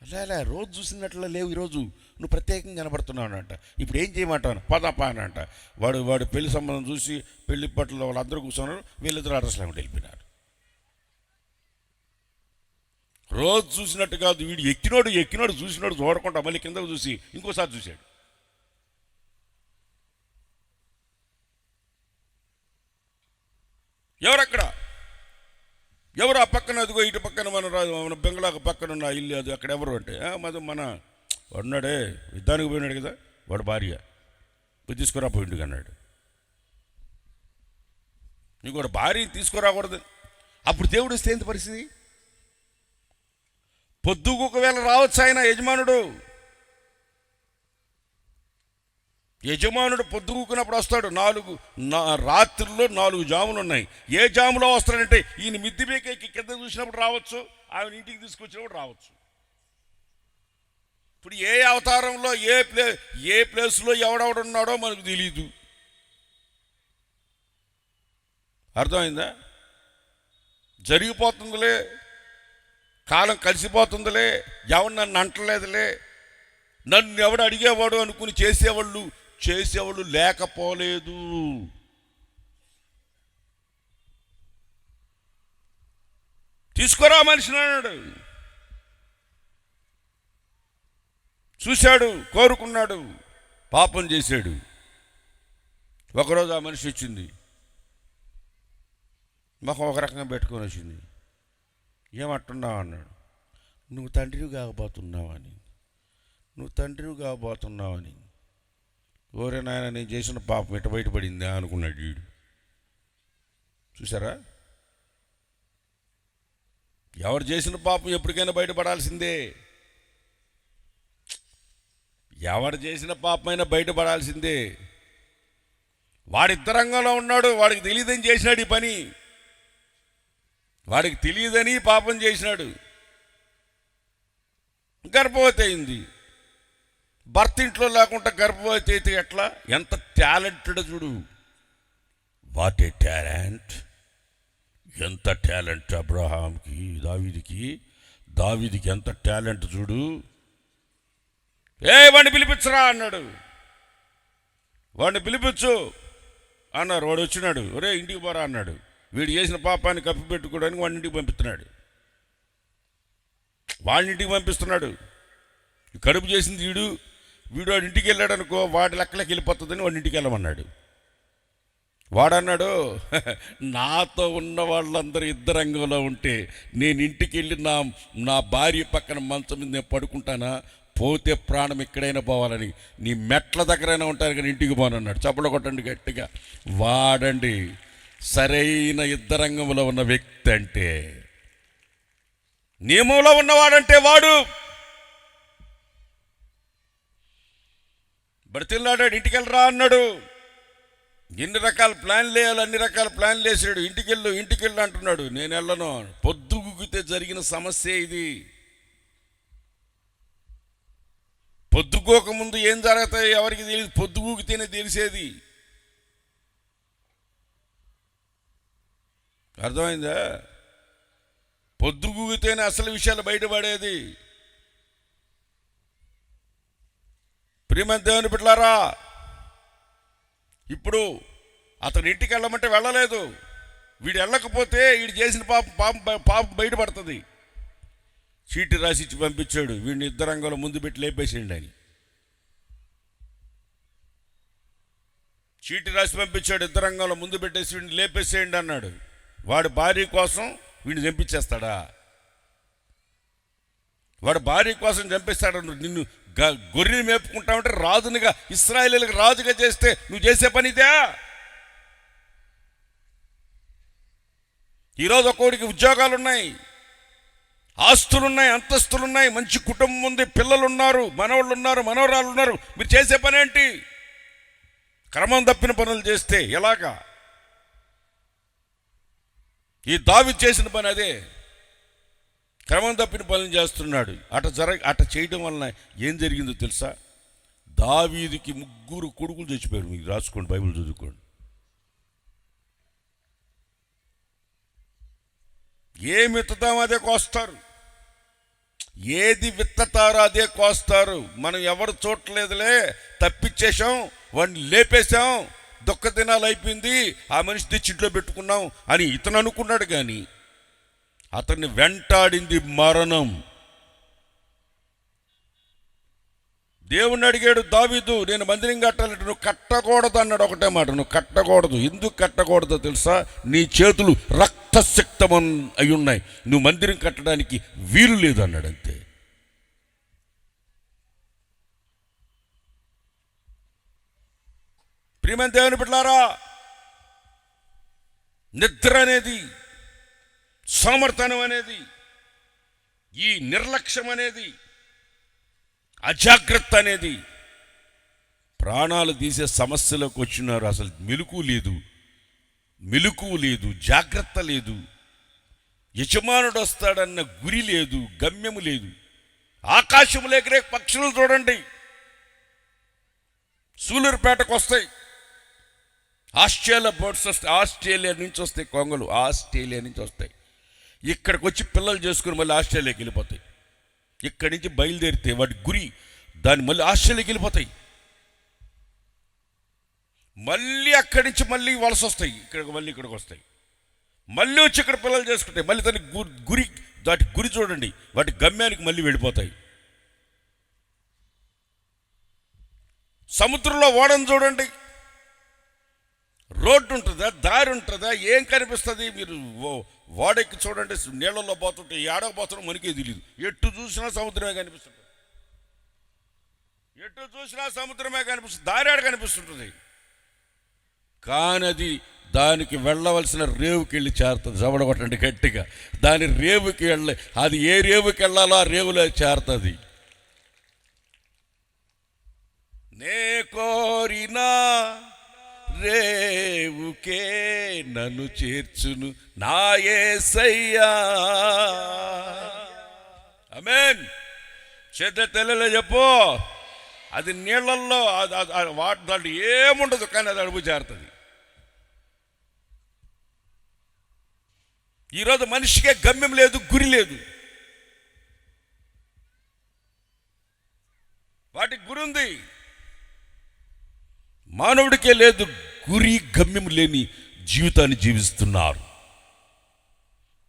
అలా రోజు చూసినట్ల లేవు, ఈరోజు నువ్వు ప్రత్యేకంగా కనబడుతున్నావు అంట. ఇప్పుడు ఏం చేయమంటావు? పదపా అని అంట. వాడు పెళ్లి సంబంధం చూసి పెళ్లి పట్ల వాళ్ళందరూ కూర్చున్నారు, వీళ్ళిద్దరు అడ్రస్లో వెళ్ళిపోయినారు. రోజు చూసినట్టు కాదు, వీడు ఎక్కినోడు చూసినోడు చూడకుండా మళ్ళీ కిందకు చూసి ఇంకోసారి చూశాడు. ఎవరక్కడ? ఎవరు ఆ పక్కన అదిగో ఇటు పక్కన మన బెంగళూరు పక్కన ఉన్న ఇల్లు అది అక్కడ ఎవరు అంటే మన ఉన్నాడే యుద్ధానికి పోయినాడు కదా వాడు భార్య తీసుకురా పోయిండు అన్నాడు. నీకు కూడా భార్యని తీసుకురాకూడదు. అప్పుడు దేవుడు వస్తే ఏంటి పరిస్థితి? పొద్దుకు ఒకవేళ రావచ్చు ఆయన యజమానుడు పొద్దుగుకున్నప్పుడు వస్తాడు. రాత్రుల్లో 4 జాములు ఉన్నాయి. ఏ జాములో వస్తాడంటే ఈయన మిద్ది మీదకి కింద చూసినప్పుడు రావచ్చు, ఆయన ఇంటికి తీసుకొచ్చినప్పుడు రావచ్చు. ఇప్పుడు ఏ అవతారంలో ఏ ప్లేస్లో ఎవడెవడున్నాడో మనకు తెలియదు. అర్థమైందా? జరిగిపోతుందిలే, కాలం కలిసిపోతుందిలే, ఎవడు నన్ను అంటలేదులే, నన్ను ఎవడు అడిగేవాడు అనుకుని చేసేవాళ్ళు లేకపోలేదు. తీసుకురా మనిషిని అన్నాడు. చూశాడు, కోరుకున్నాడు, పాపం చేశాడు. ఒకరోజు ఆ మనిషి వచ్చింది, మొహం ఒక రకంగా పెట్టుకొని వచ్చింది. ఏమంటున్నావు అన్నాడు. నువ్వు తండ్రివి కాబోతున్నావని. ఓరే నాయన, నేను చేసిన పాపం ఎట్ట బయటపడిందా అనుకున్నాడు వీడు. చూసారా? ఎవరు చేసిన పాపం ఎప్పటికైనా బయటపడాల్సిందే. ఎవరు చేసిన పాపమైనా బయటపడాల్సిందే. వాడిద్దరంగంలో ఉన్నాడు, వాడికి తెలియదని చేసినాడు ఈ పని. వాడికి తెలియదని పాపం చేసినాడు. గర్భవతి అయింది. భర్త ఇంట్లో లేకుండా గర్భవతి అయితే ఎట్లా? ఎంత టాలెంటెడ్ చూడు. What a talent! ఎంత టాలెంట్ అబ్రహాంకి, దావీదికి ఎంత టాలెంట్ చూడు. వాడిని పిలిపించరా అన్నాడు. వాడిని పిలిపించు అన్నారు. వాడు వచ్చినాడు. ఒరే ఇంటికి పోరా అన్నాడు. వీడు చేసిన పాపాన్ని కప్పిపెట్టుకోవడానికి వాడిని ఇంటికి పంపిస్తున్నాడు. కడుపు చేసింది వీడు వాడి ఇంటికి వెళ్ళాడు అనుకో, వాడి లెక్కలకి వెళ్ళిపోతుందని వాడి ఇంటికి వెళ్ళమన్నాడు. వాడన్నాడు, నాతో ఉన్న వాళ్ళందరూ ఇద్దరంగంలో ఉంటే నేను ఇంటికి వెళ్ళి నా భార్య పక్కన మంచం మీద నేను పడుకుంటానా? పోతే ప్రాణం ఎక్కడైనా పోవాలని నీ మెట్ల దగ్గరైనా ఉంటాను కానీ ఇంటికి పోనన్నాడు. చప్పలు కొట్టండి గట్టిగా. వాడండి సరైన ఇద్దరంగంలో ఉన్న వ్యక్తి అంటే, నియమంలో ఉన్నవాడంటే వాడు. బడితిల్లాడాడు. ఇంటికి వెళ్ళరా అన్నాడు. ఎన్ని రకాల ప్లాన్లు వేయాలి, అన్ని రకాల ప్లాన్లు వేసాడు. ఇంటికెళ్ళు అంటున్నాడు. నేను వెళ్ళను. పొద్దుగుకితే జరిగిన సమస్య ఇది. పొద్దుకోకముందు ఏం జరుగుతాయో ఎవరికి తెలియదు, పొద్దుగూకితేనే తెలిసేది. అర్థమైందా? పొద్దుగూకితేనే అసలు విషయాలు బయటపడేది. ప్రియమైన దేవుని బిడ్డలారా, ఇప్పుడు అతని ఇంటికి వెళ్ళమంటే వెళ్ళలేదు. వీడు వెళ్ళకపోతే వీడు చేసిన పాపం బయటపడుతుంది. చీటి రాసి ఇచ్చి పంపించాడు. వీడిని ఇద్దరంగంలో ముందు పెట్టి లేపేసేయండి అని. చీటి రాసి పంపించాడు. ఇద్దరంగంలో ముందు పెట్టేసి వీడిని లేపేసేయండి అన్నాడు. వాడు భార్య కోసం వీడిని చంపించేస్తాడా? వాడు భార్య కోసం చంపిస్తాడు. నిన్ను గొర్రెని మేపుకుంటామంటే రాజునిగా, ఇశ్రాయేలీయులకు రాజుగా చేస్తే నువ్వు చేసే పనిదా? ఈరోజు ఒక్కోడికి ఉద్యోగాలు ఉన్నాయి, ఆస్తులున్నాయి, అంతస్తులున్నాయి, మంచి కుటుంబం ఉంది, పిల్లలు ఉన్నారు, మనవాళ్ళు ఉన్నారు, మనవరాళ్ళు ఉన్నారు. మీరు చేసే పని ఏంటి? క్రమం తప్పిన పనులు చేస్తే ఎలాగా? ఈ దావీదు చేసిన పని అదే. క్రమం తప్పిన పనులు చేస్తున్నాడు. అట చేయడం వలన ఏం జరిగిందో తెలుసా? దావీదుకి 3 కొడుకులు చచ్చిపోయారు. మీకు రాసుకోండి, బైబిల్ చదువుకోండి. ఏమి విత్తుతామో అదే కోస్తారు, ఏది విత్తతారో అదే కోస్తారు. మనం ఎవరు చూడలేదులే, తప్పిచ్చేసాం, వాడిని లేపేశాం, దుఃఖ దినాలు అయిపోయింది, ఆ మనిషి తెచ్చి ఇంట్లో పెట్టుకున్నాం అని ఇతను అనుకున్నాడు. కానీ అతన్ని వెంటాడింది మరణం. దేవుణ్ణి అడిగాడు దావీదు, నేను మందిరం కట్టాలంటే నువ్వు కట్టకూడదు అన్నాడు. ఒకటే మాట, నువ్వు కట్టకూడదు. ఎందుకు కట్టకూడదో తెలుసా? నీ చేతులు అర్థశక్తం అయి ఉన్నాయి, నువ్వు మందిరం కట్టడానికి వీలు లేదు అన్నాడు. అంతే. ప్రియమైన దేవుని బిడ్డలారా, నిద్ర అనేది, సోమర్తనం అనేది, ఈ నిర్లక్ష్యం అనేది, అజాగ్రత్త అనేది ప్రాణాలు తీసే సమస్యలోకి వచ్చినారు. అసలు మెలకువ లేదు, జాగ్రత్త లేదు, యజమానుడు వస్తాడన్న గురి లేదు, గమ్యము లేదు. ఆకాశంలో ఎగిరే పక్షులు చూడండి, సూలూరుపేటకు వస్తాయి. ఆస్ట్రేలియా బర్డ్స్ వస్తాయి, ఆస్ట్రేలియా నుంచి వస్తాయి కొంగలు, ఆస్ట్రేలియా నుంచి వస్తాయి. ఇక్కడికి వచ్చి పిల్లలు చేసుకుని మళ్ళీ ఆస్ట్రేలియాకి వెళ్ళిపోతాయి. ఇక్కడి నుంచి బయలుదేరితే వాటి గురి దాన్ని మళ్ళీ ఆస్ట్రేలియాకి వెళ్ళిపోతాయి. మళ్ళీ అక్కడి నుంచి మళ్ళీ వలస వస్తాయి, ఇక్కడికి వస్తాయి. మళ్ళీ వచ్చి ఇక్కడ పిల్లలు చేసుకుంటాయి. మళ్ళీ దాని గురి చూడండి, వాటి గమ్యానికి మళ్ళీ వెళ్ళిపోతాయి. సముద్రంలో ఓడను చూడండి, రోడ్డు ఉంటుందా, దారి ఉంటుందా, ఏం కనిపిస్తుంది? మీరు ఓడెక్కి చూడండి, నీళ్ళల్లో పోతుంటే ఏడకు పోతున్నా మనకే తెలియదు. ఎటు చూసినా సముద్రమే కనిపిస్తుంటుంది, దారి ఆడ కనిపిస్తుంటుంది. కానీ అది దానికి వెళ్ళవలసిన రేవుకి వెళ్ళి చేరుతుంది. జబడగొట్టండి గట్టిగా. దాని రేవుకి అది ఏ రేవుకి వెళ్ళాలో ఆ రేవులో చేరుతుంది. నే కోరినా రేవుకే నన్ను చేర్చును నా యేసయ్యా. ఆమేన్. చేత తెల్లలే చెప్పు. అది నీళ్ళల్లో దాంట్లో ఏముండదు, కానీ అది అడుగు చేరుతుంది. ఈరోజు మనిషికే గమ్యం లేదు, గురి లేదు. వాటికి గురి ఉంది, మానవుడికే లేదు. గురి గమ్యం లేని జీవితాన్ని జీవిస్తున్నారు.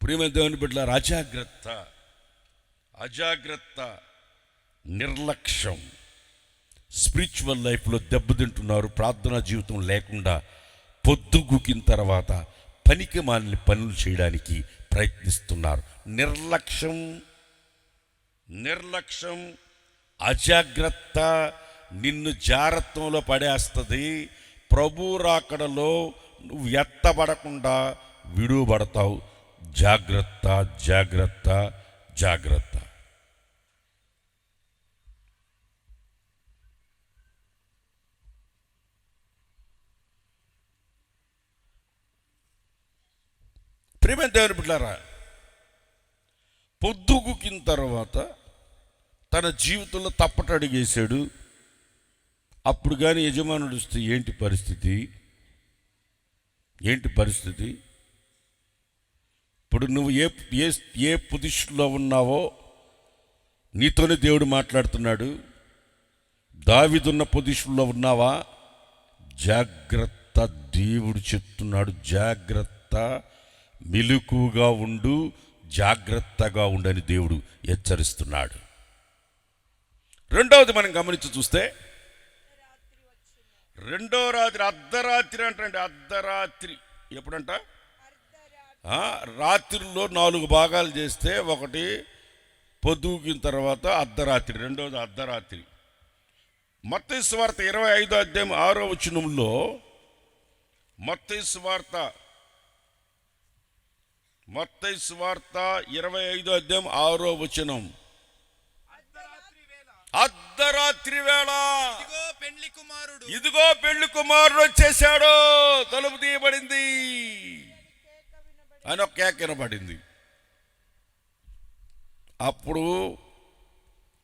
ప్రియమైన దేవుని బిడ్డలారా, అజాగ్రత్త, నిర్లక్ష్యం స్పిరిచువల్ లైఫ్లో దెబ్బతింటున్నారు. ప్రార్థనా జీవితం లేకుండా పొద్దుగుకిన తర్వాత పనికి మాలిన పనులు చేయడానికి ప్రయత్నిస్తున్నారు. నిర్లక్ష్యం, అజాగ్రత్త నిన్ను జారత్వంలో పడేస్తుంది. ప్రభు రాకడలో నువ్వు ఎత్తబడకుండా విడువబడతావు. జాగ్రత్త, జాగ్రత్త, జాగ్రత్త. ప్రియమైన దేవుని బిడ్డలారా, పొద్దుగుకిన తర్వాత తన జీవితంలో తప్పటడుగేశాడు. అప్పుడు కానీ యజమానుడు వస్తే ఏంటి పరిస్థితి? ఇప్పుడు నువ్వు ఏ పొజిషన్లో ఉన్నావో నీతోనే దేవుడు మాట్లాడుతున్నాడు. దావీదున్న పొజిషన్లో ఉన్నావా? జాగ్రత్త. దేవుడు చెప్తున్నాడు, జాగ్రత్త, మెలకువగా ఉండు, జాగ్రత్తగా ఉండని దేవుడు హెచ్చరిస్తున్నాడు. రెండవది మనం గమనించి చూస్తే, రెండో రాత్రి, అర్ధరాత్రి అంటండి. అర్ధరాత్రి ఎప్పుడంట? రాత్రిలో 4 భాగాలు చేస్తే, ఒకటి పొద్దుగిన తర్వాత అర్ధరాత్రి, రెండోది అర్ధరాత్రి. మత్తయి సువార్త 25వ అధ్యాయం 6వ వచనంలో, మత్తయి సువార్త 25వ అధ్యాయం 6వ వచనం, అర్ధరాత్రి వేళ ఇదిగో పెళ్లి కుమారుడు వచ్చేసాడు, తలుపు తీయబడింది అని ఒక కేక వినబడింది. అప్పుడు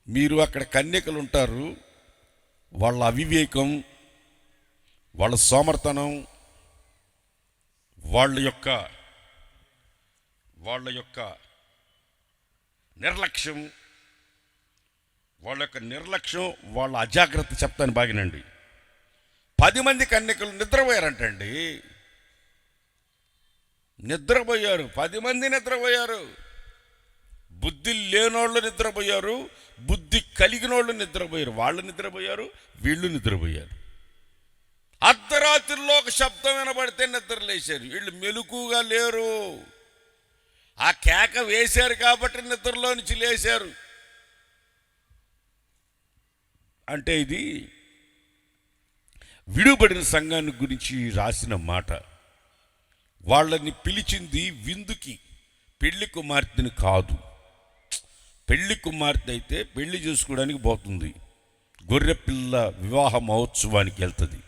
మీరు అక్కడ కన్యకలు ఉంటారు, వాళ్ళ అవివేకం, వాళ్ళ సోమర్తనం, వాళ్ళ యొక్క నిర్లక్ష్యం, వాళ్ళ అజాగ్రత్త చెప్తాను బాగినండి. 10 మంది కన్యకలు నిద్రపోయారంటండి. 10 మంది నిద్రపోయారు. బుద్ధి లేనోళ్ళు నిద్రపోయారు, బుద్ధి కలిగినోళ్ళు నిద్రపోయారు. వాళ్ళు నిద్రపోయారు, వీళ్ళు నిద్రపోయారు. అర్ధరాత్రిలో ఒక శబ్దం వినబడితే నిద్రలేశారు. వీళ్ళు మెలకుగా లేరు. ఆ కేక వేశారు కాబట్టి నిద్రలో నుంచి లేశారు. అంటే ఇది విడుబడిన సంఘాన్ని గురించి రాసిన మాట. వాళ్ళని పిలిచింది విందుకి, పెళ్లి కుమార్తెని కాదు. పెళ్లి కుమార్తె అయితే పెళ్లి చేసుకోవడానికి పోతుంది, గొర్రెపిల్ల వివాహ మహోత్సవానికి వెళ్తుంది.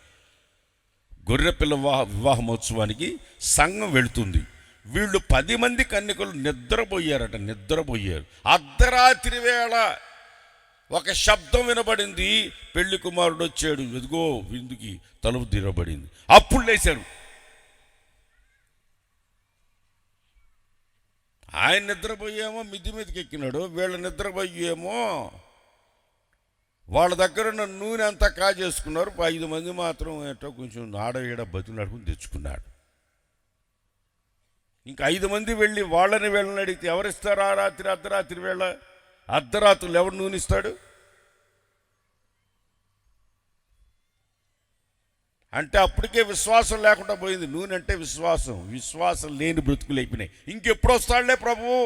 గొర్రెపిల్ల వివాహ మహోత్సవానికి సంఘం వెళుతుంది. వీళ్ళు 10 మంది కన్యకలు నిద్రపోయారు. అర్ధరాత్రి వేళ ఒక శబ్దం వినబడింది, పెళ్లి కుమారుడు వచ్చాడు, ఎదుగో విందుకి తలుపు తీరబడింది. అప్పుడు లేచారు. ఆయన నిద్రపోయేమో మిద్ది మీదకి ఎక్కినాడు, వీళ్ళ నిద్రపోయేమో వాళ్ళ దగ్గర ఉన్న నూనె అంతా కాజేసుకున్నారు. 5 మంది మాత్రం ఏంటో కొంచెం ఆడ బతులాడుకుని తెచ్చుకున్నాడు. ఇంకా 5 మంది వెళ్ళి వీళ్ళని అడిగితే ఎవరిస్తారు ఆ రాత్రి అర్ధరాత్రి వేళ? అర్ధరాత్రులు ఎవరు నూనె ఇస్తాడు? అంటే అప్పటికే విశ్వాసం లేకుండా పోయింది. నూనె అంటే విశ్వాసం లేని బ్రతుకులు అయిపోయినాయి. ఇంకెప్పుడు వస్తాడులే ప్రభువు,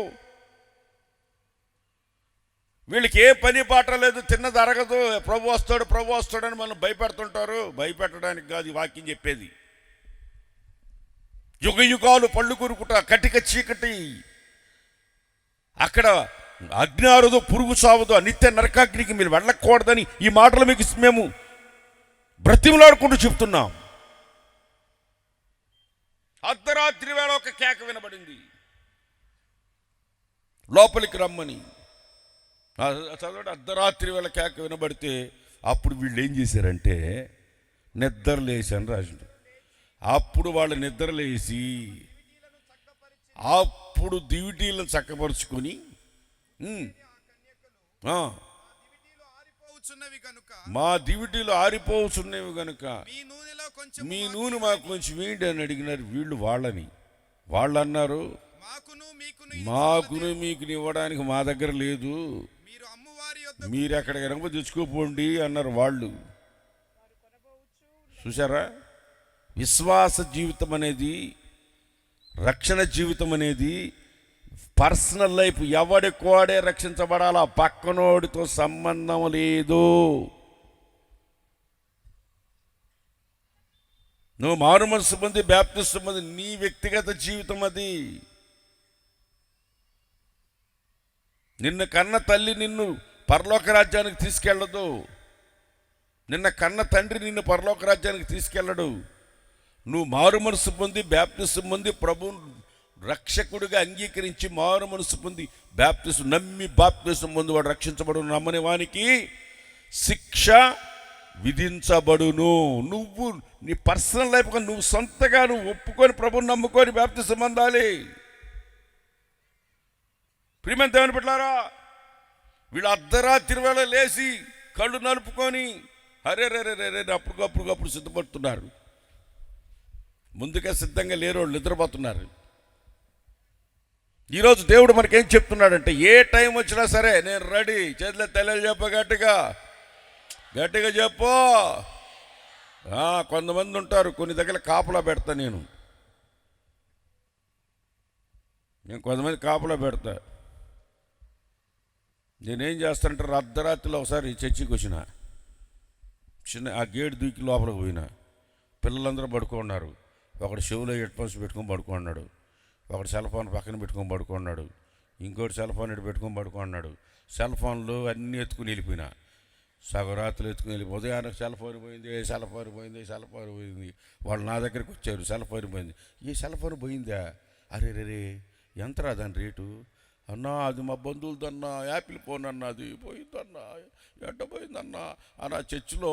వీళ్ళకి ఏ పని పాట లేదు, తిన్నది అరగదు, ప్రభు వస్తాడని మనం భయపెడుతుంటారు. భయపెట్టడానికి కాదు ఈ వాక్యం చెప్పేది. యుగాలు పళ్ళు కొరుకుట, కటిక చీకటి, అక్కడ అగ్ని ఆరదు, పురుగు సావదు, నిత్య నరకాగ్నికి మీరు వెళ్ళకూడదని ఈ మాటలు మీకు మేము బ్రతిమలాడుకుంటూ చెప్తున్నాం. అర్ధరాత్రి వేళ ఒక కేక వినబడింది, లోపలికి రమ్మని. చదవండి, అర్ధరాత్రి వేళ కేక వినబడితే అప్పుడు వీళ్ళు ఏం చేశారంటే నిద్రలేసాను రాజు. అప్పుడు వాళ్ళు నిద్రలేసి అప్పుడు దివిటీలను చక్కపరుచుకొని మా దివిటీలు ఆరిపోతున్నవి కనుక మీ నూనె మాకు కొంచెం వేయండి అని అడిగినారు వీళ్ళు వాళ్ళని. వాళ్ళు అన్నారు, మాకును మీకు ఇవ్వడానికి మా దగ్గర లేదు, మీరు ఎక్కడికైనా తెచ్చుకోపోండి అన్నారు వాళ్ళు. చూసారా, విశ్వాస జీవితం అనేది, రక్షణ జీవితం అనేది పర్సనల్ లైఫ్. ఎవడికోడే రక్షించబడాలా, పక్కనోడితో సంబంధం లేదు. నువ్వు మారు మనసు పొంది బాప్తిసం పొంది నీ వ్యక్తిగత జీవితం అది. నిన్ను కన్న తల్లి నిన్ను పరలోక రాజ్యానికి తీసుకెళ్ళదు, నిన్న కన్న తండ్రి నిన్ను పరలోక రాజ్యానికి తీసుకెళ్ళడు. నువ్వు మారు మనసు పొంది బాప్తిసం పొంది ప్రభు రక్షకుడిగా అంగీకరించి మారు మనసు పొంది బాప్తిసం నమ్మి బాప్తిసం పొంది వాడు రక్షించబడు. నమ్మని వానికి శిక్ష విధించబడును. నువ్వు నీ పర్సనల్ లైఫ్గా నువ్వు సొంతగా నువ్వు ఒప్పుకొని ప్రభుని నమ్ముకొని బాప్తిసం పొందాలి. ప్రియమైన దేవుని బిడ్డలారా, వీళ్ళు అర్ధరాత్రి వేళ లేచి కళ్ళు నలుపుకొని అరే అప్పుడు సిద్ధపడుతున్నారు. ముందుగా సిద్ధంగా లేరు, వాళ్ళు నిద్రపోతున్నారు. ఈరోజు దేవుడు మనకేం చెప్తున్నాడంటే, ఏ టైం వచ్చినా సరే నేను రెడీ. చేతిలో తెల్లలు చెప్ప, గట్టిగా చెప్పు. కొంతమంది ఉంటారు, కొన్ని దగ్గర కాపలా పెడతా నేను కొంతమంది కాపలా పెడతా. నేనేం చేస్తానంటే అర్ధరాత్రిలో ఒకసారి చర్చికి వచ్చిన ఆ గేట్ దూకి లోపలికి పోయినా, పిల్లలందరూ పడుకున్నారు. ఒకడు చెవులో హెడ్ఫోన్స్ పెట్టుకొని పడుకున్నాడు, ఒకడు సెల్ ఫోన్ పక్కన పెట్టుకొని పడుకున్నాడు, ఇంకోటి సెల్ ఫోన్ ఇటు పెట్టుకొని పడుకున్నాడు. సెల్ ఫోన్లు అన్నీ ఎత్తుకుని వెళ్ళిపోయినా, సగరాత్రులు ఎత్తుకుని వెళ్ళిపోయి ఉదయానికి సెల్ ఫోన్ పోయింది. వాళ్ళు నా దగ్గరికి వచ్చారు, సెల్ ఫోన్ పోయింది. ఈ సెల్ ఫోన్ పోయిందా? అరే ఎంతరా దాని రేటు? అన్నా అది మా బంధువులదన్నా, యాపిల్ ఫోన్ అన్నా, అది పోయిందన్నా, ఎట్ట పోయిందన్నా అన్న. చర్చిలో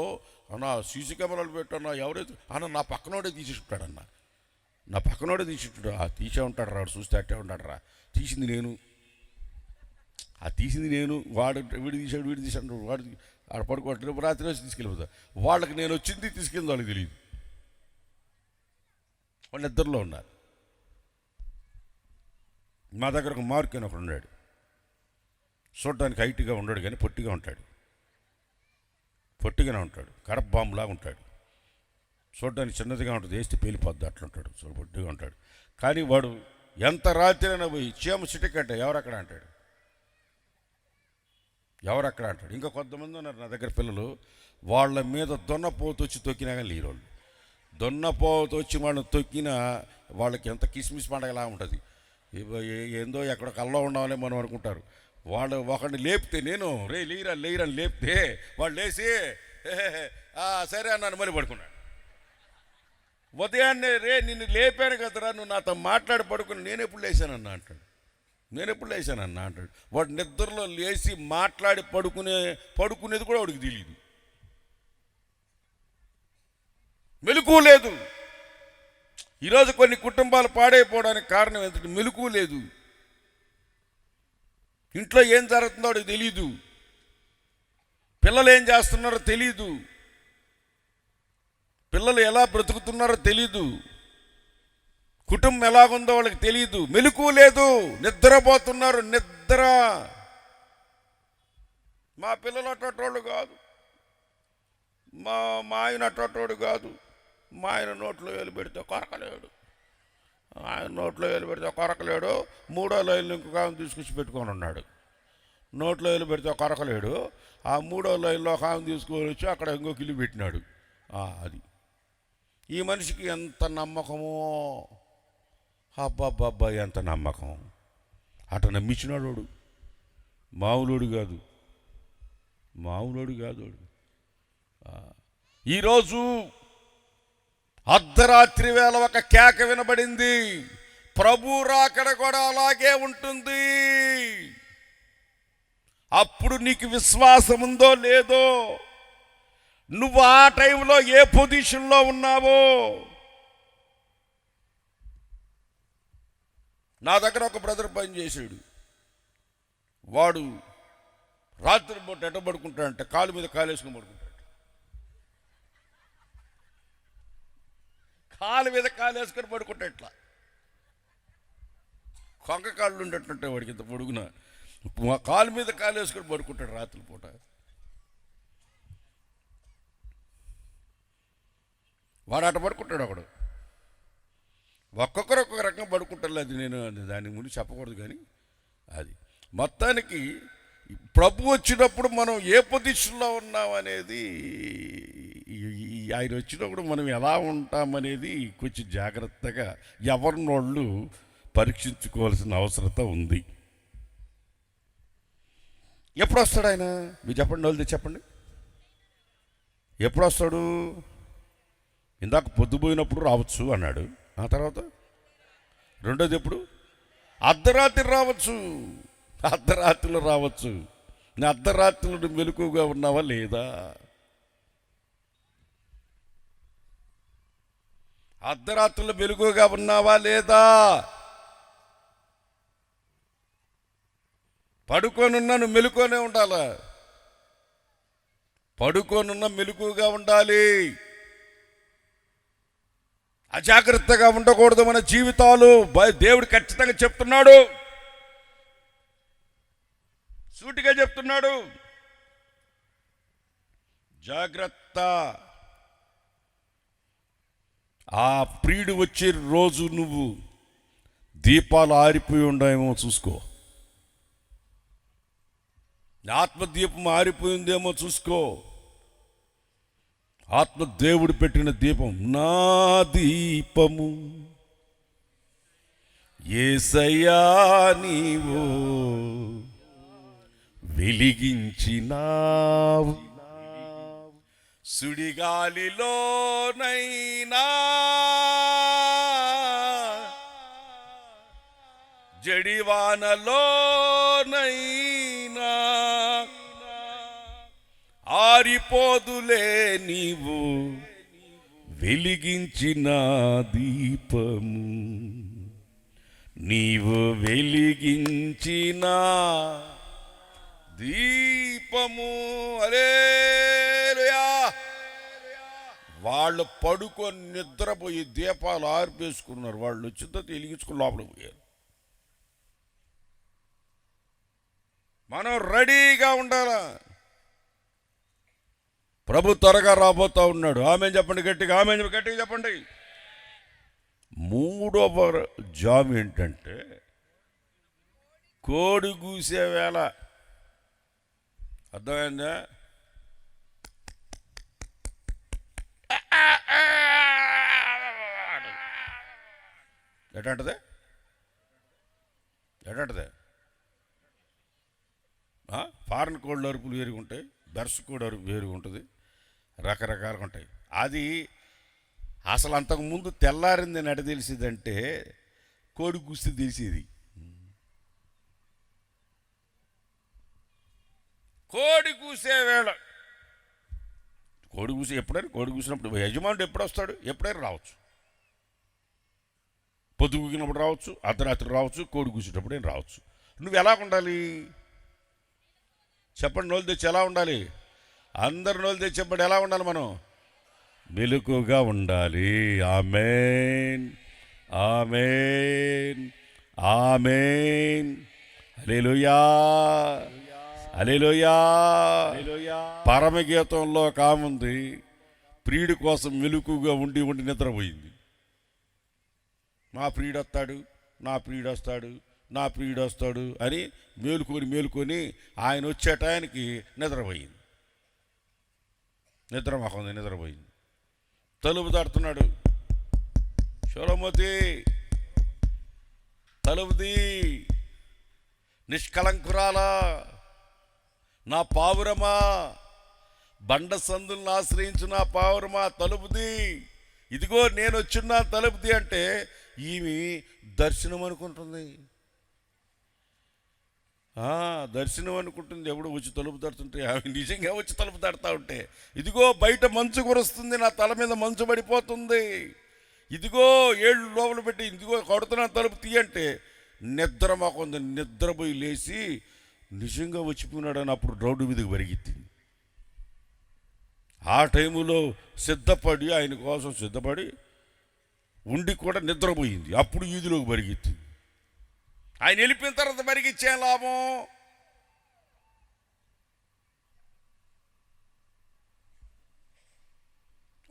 అన్నా సీసీ కెమెరాలు పెట్టన్నా, ఎవరైతే అన్న నా పక్కనోడే తీసేసుకుంటాడన్నా, నా పక్కనోడే తీసేసుకుంటాడు. తీసే ఉంటాడు రా, వాడు చూస్తే అట్టే ఉంటాడు రా. తీసింది నేను, వాడు వీడు తీసాడు, వాడు ఆడ పడుకోవట్లేదు, రాత్రి వచ్చి తీసుకెళ్ళిపోతా. వాళ్ళకి నేను వచ్చింది తీసుకెళ్ళి వాళ్ళకి తెలియదు. వాళ్ళు ఇద్దరిలో ఉన్నారు. మా దగ్గర ఒక మార్క్ అని ఒకడు ఉన్నాడు. చూడడానికి హైట్గా ఉండడు కానీ పొట్టిగానే ఉంటాడు, కడప బాంబులాగా ఉంటాడు. చూడడానికి చిన్నదిగా ఉంటుంది, వేస్తే పేలిపోద్ది అట్లా ఉంటాడు, పొట్టిగా ఉంటాడు. కానీ వాడు ఎంత రాత్రి అయినా పోయి చీమ చిటికంటే ఎవరక్కడ అంటాడు, ఎవరక్కడ అంటాడు. ఇంకా కొంతమంది ఉన్నారు నా దగ్గర పిల్లలు, వాళ్ళ మీద దొన్నపోతు వచ్చి తొక్కినా కానీ లేరోళ్ళు. దొన్నపోతు వచ్చి వాళ్ళని తొక్కినా వాళ్ళకి ఎంత కిస్మిస్ పండగలా ఉంటుంది. ఏందో ఎక్కడ కల్లో ఉండాలని మనం అనుకుంటారు. వాళ్ళు ఒకడిని లేపితే, నేను రే లేరా లేరని లేపితే వాళ్ళు లేచి సరే అన్నాను, మళ్ళీ పడుకున్నాడు. ఉదయాన్నే రే నిన్ను లేపాను కదరా, నువ్వు నాతో మాట్లాడి పడుకుని, నేను ఎప్పుడు లేచానన్నా అంటాడు. నేను ఎప్పుడు లేచానన్నా అంటాడు. వాడు నిద్రలో లేచి మాట్లాడి పడుకునేది కూడా వాడికి తెలియదు. మెలకువ లేదు. ఈరోజు కొన్ని కుటుంబాలు పాడైపోవడానికి కారణం ఏంటంటే మెలకువ లేదు. ఇంట్లో ఏం జరుగుతుందో వాడికి తెలీదు, పిల్లలు ఏం చేస్తున్నారో తెలీదు, పిల్లలు ఎలా బ్రతుకుతున్నారో తెలీదు, కుటుంబం ఎలాగుందో వాళ్ళకి తెలీదు. మెలకువ లేదు, నిద్రపోతున్నారు. నిద్ర. మా పిల్లలు అట్టోళ్ళు కాదు, మా ఆయన అట్టోడు కాదు. మా ఆయన నోట్లో వేలు పెడితే కొరకలేడు, ఆయన నోట్లో వేలు పెడితే కొరకలేడు. 3వ లైన్లో ఇంకొక ఆమె తీసుకొచ్చి పెట్టుకొని ఉన్నాడు. నోట్లో వేలు పెడితే కొరకలేడు. ఆ 3వ లైన్లో ఒక ఆమె తీసుకొని వచ్చి అక్కడ ఇంకొక ఇల్లు పెట్టినాడు. అది ఈ మనిషికి ఎంత నమ్మకమో, అబ్బాబ్బా ఎంత నమ్మకం. అట నమ్మించినాడు వాడు. మామూలుడు కాదు, మామూలుడు కాదు. ఈరోజు అర్ధరాత్రి వేళ ఒక కేక వినబడింది. ప్రభు రాకడ కూడా అలాగే ఉంటుంది. అప్పుడు నీకు విశ్వాసం ఉందో లేదో, నువ్వు ఆ టైంలో ఏ పొజిషన్లో ఉన్నావో. నా దగ్గర ఒక బ్రదర్ పని చేశాడు. వాడు రాత్రి పూట ఎట పడుకుంటాడంటే కాలు మీద కాలేసుకుని పడుకుంటాడు. కాలు మీద కాలేసుకొని పడుకుంటా, ఇట్లా కొంక కాళ్ళు ఉండేటంటే వాడికి ఇంత పొడుగున కాలు మీద కాలేసుకొని పడుకుంటాడు రాత్రి పూట. వాడు అట పడుకుంటాడు. ఒకడు ఒక్కొక్కరు ఒక్కొక్క రకంగా పడుకుంటారు. అది నేను దాని గురించి చెప్పకూడదు. కానీ అది మొత్తానికి ప్రభు వచ్చినప్పుడు మనం ఏ పొజిషన్లో ఉన్నామనేది, ఆయన వచ్చినప్పుడు మనం ఎలా ఉంటామనేది కొంచెం జాగ్రత్తగా ఎవరినోళ్ళు పరీక్షించుకోవాల్సిన అవసరత ఉంది. ఎప్పుడు వస్తాడు ఆయన? మీరు చెప్పండి, వాళ్ళు చెప్పండి. ఎప్పుడు వస్తాడు? ఇందాక పొద్దుపోయినప్పుడు రావచ్చు అన్నాడు. ఆ తర్వాత రెండోది ఎప్పుడు? అర్ధరాత్రి రావచ్చు. అర్ధరాత్రిలో రావచ్చు. నేను అర్ధరాత్రిలో మెలకువగా ఉన్నావా లేదా? అర్ధరాత్రిలో మెలకువగా ఉన్నావా లేదా? పడుకోనున్నా నువ్వు మెలుకోనే ఉండాలా? పడుకోనున్నా మెలకువగా ఉండాలి. అజాగ్రత్తగా ఉండకూడదు మన జీవితాలు. దేవుడు ఖచ్చితంగా చెప్తున్నాడు, సూటిగా చెప్తున్నాడు, జాగ్రత్త. ఆ ప్రియుడు వచ్చే రోజు నువ్వు దీపాలు ఆరిపోయి ఉండేమో చూసుకో. ఆత్మదీపం ఆరిపోయిందేమో చూసుకో. ఆత్మ దేవుడు పెట్టిన దీపం. నా దీపము యేసయ్యా నీవు వెలిగించినావు, సుడిగాలిలోనైనా జడివానలోనైనా ఆరిపోదులే నీవు వెలిగించిన దీపము, నీవు వెలిగించిన దీపము. హల్లెలూయా. వాళ్ళు పడుకొని నిద్రపోయి దీపాలు ఆర్పేసుకున్నారు. వాళ్ళు వచ్చిన వెలిగించుకుని లోపలికి పోయారు. మనం రెడీగా ఉండాలా. ప్రభు త్వరగా రాబోతా ఉన్నాడు. ఆమె చెప్పండి గట్టిగా, ఆమె గట్టిగా చెప్పండి. మూడవ జామ్ ఏంటంటే కోడి కూసే వేళ. అర్థమైందా? ఎటంటదే ఎటంటదే ఫారెన్ కోళ్ళు అరుపులు వేరుగా ఉంటాయి, బెర్స్ కోడి అరుపు వేరుగా ఉంటుంది, రకరకాలుగా ఉంటాయి. అది అసలు అంతకుముందు తెల్లారింది ఎట తెలిసేదంటే కోడి కూస్తే తెలిసేది. కోడి కూసే వేళ, కోడి కూసి ఎప్పుడైనా, కోడి కూసినప్పుడు యజమానుడు ఎప్పుడు వస్తాడు? ఎప్పుడైనా రావచ్చు. పొద్దుగుకినప్పుడు రావచ్చు, అర్ధరాత్రి రావచ్చు, కోడి కూసేటప్పుడైనా రావచ్చు. నువ్వు ఎలా ఉండాలి చెప్పండి? నోళ్ళు తెచ్చి ఎలా ఉండాలి? అందరు నోళ్ళు తెచ్చి చెప్పండి, ఎలా ఉండాలి మనం? మెలకుగా ఉండాలి. ఆమేన్, ఆమేన్, ఆమేన్. హల్లెలూయా, హల్లెలూయా. పరమగీతంలో కాముంది, ప్రియుడి కోసం మెలకుగా ఉండి ఉండి నిద్రపోయింది. నా ప్రియుడు వస్తాడు, నా ప్రియుడు వస్తాడు, నా ప్రియుడు వస్తాడు అని మేలుకొని ఆయన వచ్చే టయానికి నిద్రపోయింది. నిద్రపోయింది. తలుపు తడుతున్నాడు. శూలమతి తలుపుది, నిష్కలంకురాలా, నా పావురమా, బండ సందులను ఆశ్రయించు నా పావురమా, తలుపుది, ఇదిగో నేను వచ్చిన్నా తలుపుది అంటే ఈమె దర్శనం అనుకుంటుంది. దర్శనం అనుకుంటుంది. ఎవడు వచ్చి తలుపు తడుతుంటే ఆమె నిజంగా వచ్చి తలుపు తడతా ఉంటే, ఇదిగో బయట మంచు కురుస్తుంది, నా తల మీద మంచు పడిపోతుంది, ఇదిగో ఏళ్ళు లోపల పెట్టి ఇదిగో కొడుతున్నా తలుపు తీయంటే నిద్రమాకుంది. నిద్రపోయి లేచి నిజంగా వచ్చిపోయినాడని అప్పుడు రోడ్డు మీదకి పరిగెత్తింది. ఆ టైములో సిద్ధపడి, ఆయన కోసం సిద్ధపడి ఉండి కూడా నిద్రపోయింది. అప్పుడు వీధిలోకి పరిగెత్తింది. ఆయన వెళ్ళిపోయిన తర్వాత పరిగెత్తే లాభం?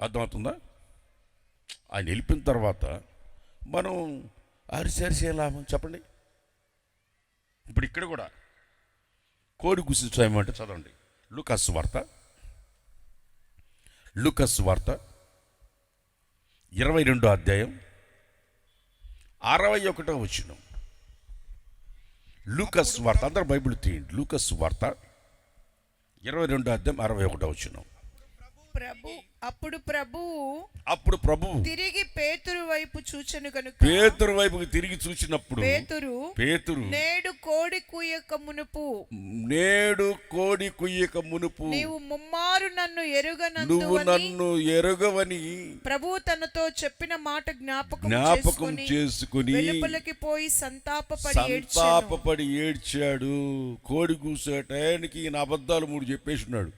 అర్థమవుతుందా? ఆయన వెళ్ళిపోయిన తర్వాత మనం అరిసే లాభం చెప్పండి. ఇప్పుడు ఇక్కడ కూడా కోడి కూసి చేయమంటే చదవండి. లూకాసు వార్త 22వ అధ్యాయం 61వ వచనం. లూకాసు వార్త, అందరూ బైబిల్ తీయండి. లూకాసు వార్త 22వ అధ్యాయం 61వ వచనం. అప్పుడు ప్రభువు తిరిగి పేతురు వైపు చూచెను గనుక, పేతురు వైపుకి తిరిగి చూసినప్పుడు పేతురు నేడు కోడి కుయ్యక మునుపు నీవు ముమ్మారు నన్ను ఎరుగవని ప్రభువు తనతో చెప్పిన మాట జ్ఞాపకం చేసుకుని వెలుపలికి పోయి సంతాపపడి ఏడ్చాడు. కోడి కూసే టయానికి ఈయన అబద్ధాలు 3 చెప్పేసినాడు.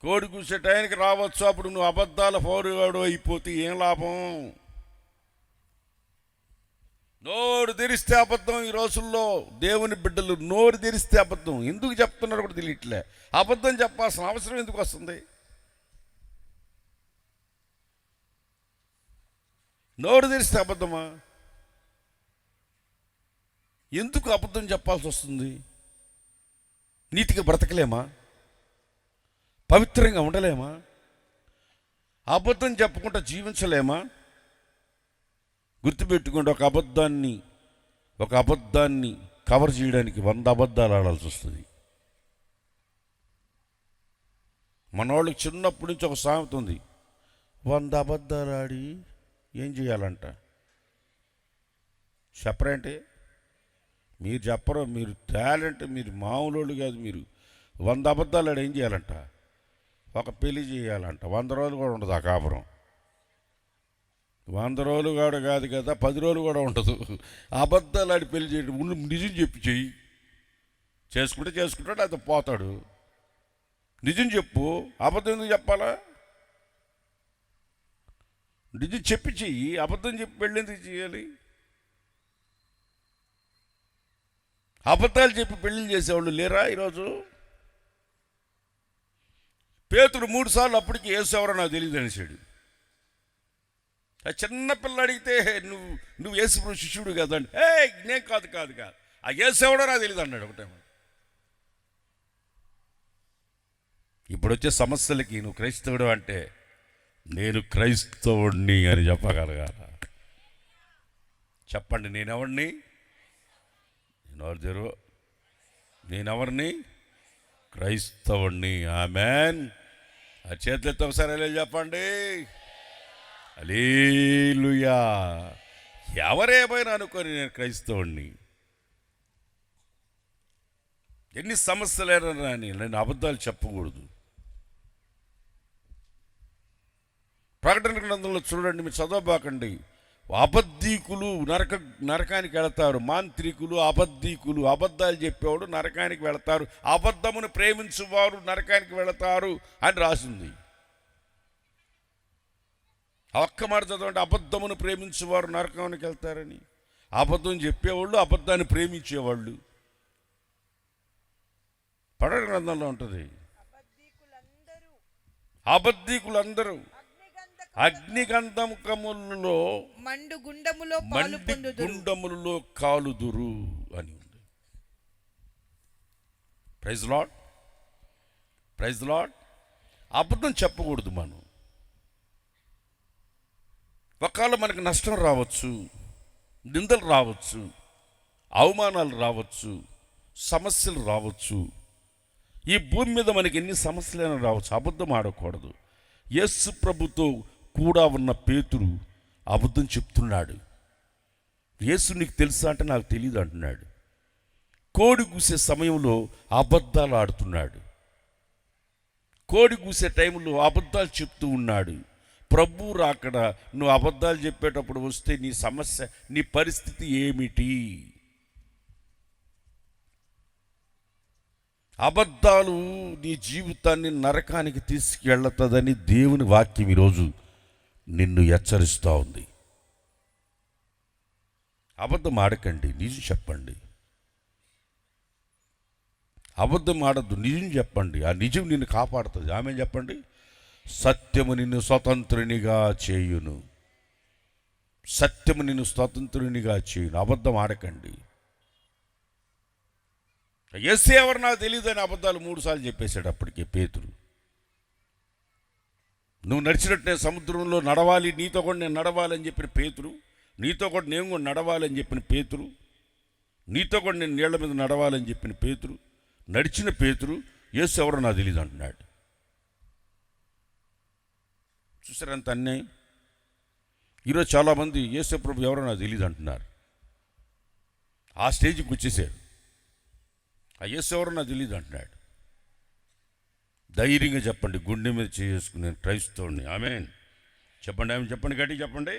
కోడి కూసే టయానికి రావచ్చు, అప్పుడు నువ్వు అబద్ధాల పౌరువాడు అయిపోతే ఏం లాభం? నోరు తెరిస్తే అబద్ధం. ఈ రోజుల్లో దేవుని బిడ్డలు నోరు తెరిస్తే అబద్ధం. ఎందుకు చెప్తున్నారు కూడా తెలియట్లే. అబద్ధం చెప్పాల్సిన అవసరం ఎందుకు వస్తుంది? నోరు తెరిస్తే అబద్ధమా? ఎందుకు అబద్ధం చెప్పాల్సి వస్తుంది? నీతిగా బ్రతకలేమా? పవిత్రంగా ఉండలేమా? అబద్ధం చెప్పకుండా జీవించలేమా? గుర్తుపెట్టుకోండి, ఒక అబద్ధాన్ని కవర్ చేయడానికి 100 అబద్ధాలు ఆడాల్సి వస్తుంది. మనవాళ్ళకి చిన్నప్పటి నుంచి ఒక సామెత ఉంది, 100 అబద్ధాలు ఆడి ఏం చేయాలంట? చెప్పరంటే మీరు చెప్పరు, మీరు టాలెంట్, మీరు మామూలు కాదు. మీరు 100 అబద్ధాలు ఆడి ఏం చేయాలంట? ఒక పెళ్లి చేయాలంట. 100 రోజులు కూడా ఉండదు ఆ కాపురం. 100 రోజులు కూడా కాదు కదా, 10 రోజులు కూడా ఉండదు. అబద్ధాలు ఆడి పెళ్లి చేయడం. నిజం చెప్పి చెయ్యి. చేసుకుంటాడు, అది పోతాడు. నిజం చెప్పు, అబద్ధం ఎందుకు చెప్పాలా? నిజం చెప్పి చెయ్యి, అబద్ధం చెప్పి పెళ్ళి ఎందుకు చేయాలి? అబద్ధాలు చెప్పి పెళ్ళిళ్ళు చేసేవాళ్ళు లేరా ఈరోజు? పేతురు 3 సార్లు అప్పటికి యేసు ఎవరో నాకు తెలియదు అనేసాడు. ఆ చిన్న పిల్ల అడిగితే నువ్వు యేసుప్రభు శిష్యుడు కదండి. నేను కాదు కాదు కాదు ఆ యేసు ఎవడో నాకు తెలియదు అన్నాడు ఒకటే. ఇప్పుడు వచ్చే సమస్యలకి నువ్వు క్రైస్తవుడు అంటే నేను క్రైస్తవుడిని అని చెప్పగలగాల. చెప్పండి, నేనెవడిని? నేనెవరిని? క్రైస్తవుడిని. ఆమెన్. ఆ చేతులెత్తి ఒకసారి అలా చెప్పండి. హల్లెలూయా. ఎవరేమైనా అనుకొని నేను క్రైస్తవుడిని. ఎన్ని సమస్యలైనా రాని నేను అబద్ధాలు చెప్పకూడదు. ప్రకటన గ్రంథంలో చూడండి, మీరు చదవబాకండి. అబద్ధీకులు నరకానికి వెళతారు. మాంత్రికులు, అబద్ధీకులు, అబద్ధాలు చెప్పేవాడు నరకానికి వెళతారు. అబద్ధమును ప్రేమించువారు నరకానికి వెళతారు అని రాసింది. ఒక్క మాట చదవండి, అబద్ధమును ప్రేమించేవారు నరకానికి వెళ్తారని. అబద్ధం చెప్పేవాళ్ళు, అబద్ధాన్ని ప్రేమించేవాళ్ళు. ప్రకటన గ్రంథంలో ఉంటుంది. అబద్ధీకులందరూ అగ్నిగంధకములలో మండు గుండములో కాలుదురు అని ఉంది. Praise lord, praise lord. అబద్ధం చెప్పకూడదు మనం. ఒకవేళ మనకు నష్టం రావచ్చు, నిందలు రావచ్చు, అవమానాలు రావచ్చు, సమస్యలు రావచ్చు. ఈ భూమి మీద మనకి ఎన్ని సమస్యలైనా రావచ్చు. అబద్ధం ఆడకూడదు. యేసు ప్రభుతో కూడా ఉన్న పేతురు అబద్ధం చెప్తున్నాడు. యేసు నీకు తెలుసా అంటే నాకు తెలియదు అంటున్నాడు. కోడి కూసే సమయంలో అబద్ధాలు ఆడుతున్నాడు. కోడి కూసే టైంలో అబద్ధాలు చెప్తూ ఉన్నాడు. ప్రభు రాకడ నువ్వు అబద్ధాలు చెప్పేటప్పుడు వస్తే నీ సమస్య, నీ పరిస్థితి ఏమిటి? అబద్ధాలు నీ జీవితాన్ని నరకానికి తీసుకెళ్తుందని దేవుని వాక్యం ఈరోజు నిన్ను హెచ్చరిస్తూ ఉంది. అబద్ధం ఆడకండి, నిజం చెప్పండి. అబద్ధం ఆడద్దు, నిజం చెప్పండి. ఆ నిజం నిన్ను కాపాడుతుంది. ఆమె చెప్పండి. సత్యము నిన్ను స్వతంత్రునిగా చేయును. సత్యము నిన్ను స్వతంత్రునిగా చేయును. అబద్ధం ఆడకండి. యేసు ఎవరు నాకు తెలియదు అని అబద్ధాలు 3 సార్లు చెప్పేశాడు. అప్పటికే పేతురు, నువ్వు నడిచినట్టు నేను సముద్రంలో నడవాలి, నీతో కూడా నేను నడవాలని చెప్పిన పేతురు, నీతో కూడా నేను కూడా నడవాలని చెప్పిన పేతురు, నీతో కూడా నేను నీళ్ల మీద నడవాలని చెప్పిన పేతురు, నడిచిన పేతురు యేసు ఎవరో నాకు తెలియదు అంటున్నాడు. చూసారు అంత అన్యాయం. ఈరోజు చాలామంది యేసు ప్రభు ఎవరో నాకు తెలియదు అంటున్నారు. ఆ స్టేజ్కి వచ్చేసాడు. ఆ యేసు ఎవరో నాకు తెలియదు అంటున్నాడు. ధైర్యంగా చెప్పండి, గుండె మీద చేసుకుని నేను క్రైస్తవుడిని. ఆమేన్ చెప్పండి. ఆమె చెప్పండి, గట్టిగా చెప్పండి.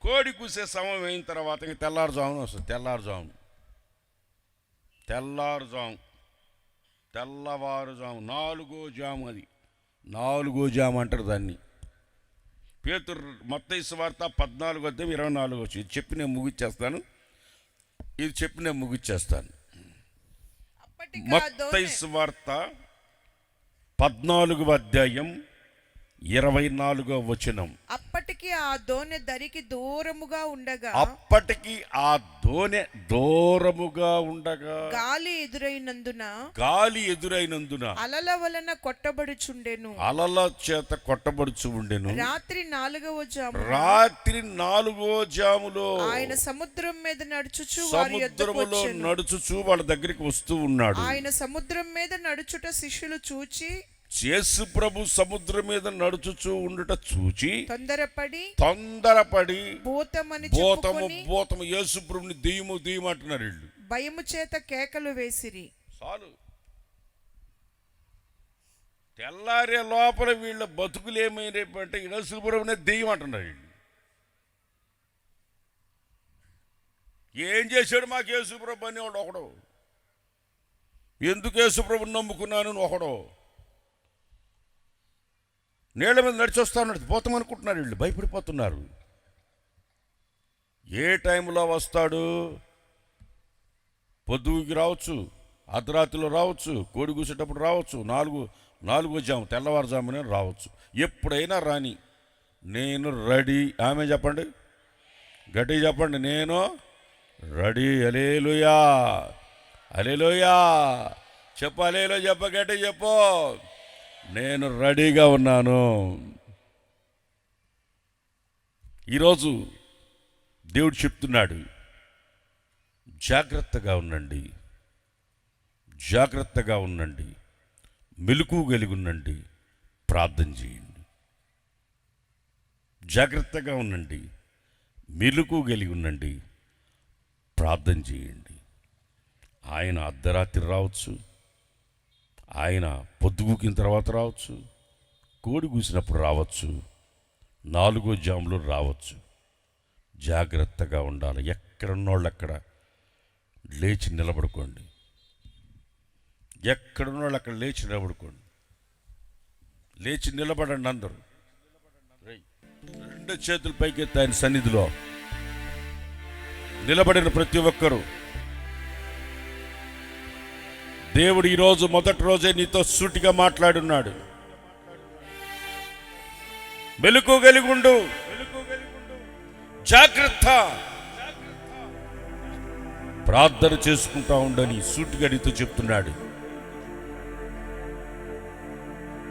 కోడి కూసే సమయం అయిన తర్వాత ఇంక తెల్లారుజామున వస్తుంది. తెల్లవారుజాము 4వ జాము. అది 4వ జాము అంటారు దాన్ని. పేతురు మత్తయి సువార్త 14:24 ఇది చెప్పి నేను ముగిచ్చేస్తాను. మత్తయి సువార్త 14:24. అప్పటికి ఆ దోణె దరికి దూరముగా ఉండగా గాలి ఎదురైనందున అలల వలన కొట్టబడుచుండెను. అలల చేత కొట్టబడుచు ఉండెను. రాత్రి 4వ జాములో ఆయన సముద్రం మీద నడుచుచు వాళ్ళ దగ్గరికి వస్తూ ఉన్నాడు. ఆయన సముద్రం మీద నడుచుట శిష్యులు చూచి, యేసు ప్రభు సముద్రం మీద నడుచుచూ ఉండుట చూచి తొందరపడి భూతము యేసు ప్రభుని దెయ్యము అంటున్నారు. వీళ్ళు భయము చేత కేకలు వేసిరి. చాలు, తెల్లారే లోపల వీళ్ళ బతుకులు ఏమైనాయంటే యేసు ప్రభునే దెయ్యం అంటున్నారు. వీళ్ళు ఏం చేశాడు మాకు యేసు ప్రభు అనేవాడు ఒకడు, ఎందుకు యేసు ప్రభుని నమ్ముకున్నాను ఒకడు, నీళ్ళ మీద నడిచి వస్తాను పోతామనుకుంటున్నారు. వీళ్ళు భయపడిపోతున్నారు. ఏ టైంలో వస్తాడు? పొద్దుకి రావచ్చు, అర్ధరాత్రిలో రావచ్చు, కోడి కూసేటప్పుడు రావచ్చు, 4వ జాము తెల్లవారుజామునే రావచ్చు. ఎప్పుడైనా రాని నేను రెడీ. ఆమె చెప్పండి, గట్టిగా చెప్పండి, నేను రెడీ. హల్లెలూయా, హల్లెలూయా. చెప్పు, హల్లెలూయా చెప్ప, గట్టిగా చెప్పు. నేను రెడీగా ఉన్నాను. ఈరోజు దేవుడు చెప్తున్నాడు, జాగ్రత్తగా ఉండండి, జాగ్రత్తగా ఉండండి, మెలకువ కలిగి ఉండండి, ప్రార్థన చేయండి. జాగ్రత్తగా ఉండండి, మెలకువ కలిగి ఉండండి, ప్రార్థన చేయండి. ఆయన అర్ధరాత్రి రావచ్చు, ఆయన పొద్దుగూకిన తర్వాత రావచ్చు, కోడి కూసినప్పుడు రావచ్చు, 4వ జాములో రావచ్చు. జాగ్రత్తగా ఉండాలి. ఎక్కడున్నోళ్ళు అక్కడ లేచి నిలబడుకోండి. ఎక్కడున్నోళ్ళు అక్కడ లేచి నిలబడుకోండి. లేచి నిలబడండి అందరూ. 2 చేతుల పైకెత్తి ఆయన సన్నిధిలో నిలబడిన ప్రతి ఒక్కరూ. దేవుడు ఈరోజు మొదటి రోజే నీతో సూటిగా మాట్లాడున్నాడు. మెలకువ కలిగి ఉండు, జాగ్రత్త, ప్రార్థన చేసుకుంటా ఉండని సూటిగా నీతో చెప్తున్నాడు.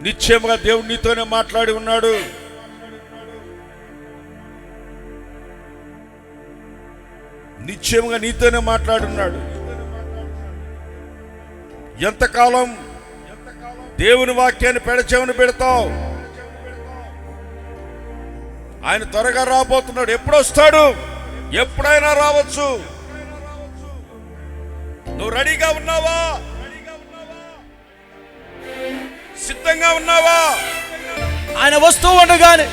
నిశ్చయముగా దేవుడు నీతోనే మాట్లాడి ఉన్నాడు. నిశ్చయముగా నీతోనే మాట్లాడున్నాడు. ఎంతకాలం దేవుని వాక్యాన్ని పెడచెవిన పెడతావు? ఆయన త్వరగా రాబోతున్నాడు. ఎప్పుడు వస్తాడు? ఎప్పుడైనా రావచ్చు. నువ్వు రెడీగా ఉన్నావా? సిద్ధంగా ఉన్నావా? ఆయన వస్తూ ఉండగానే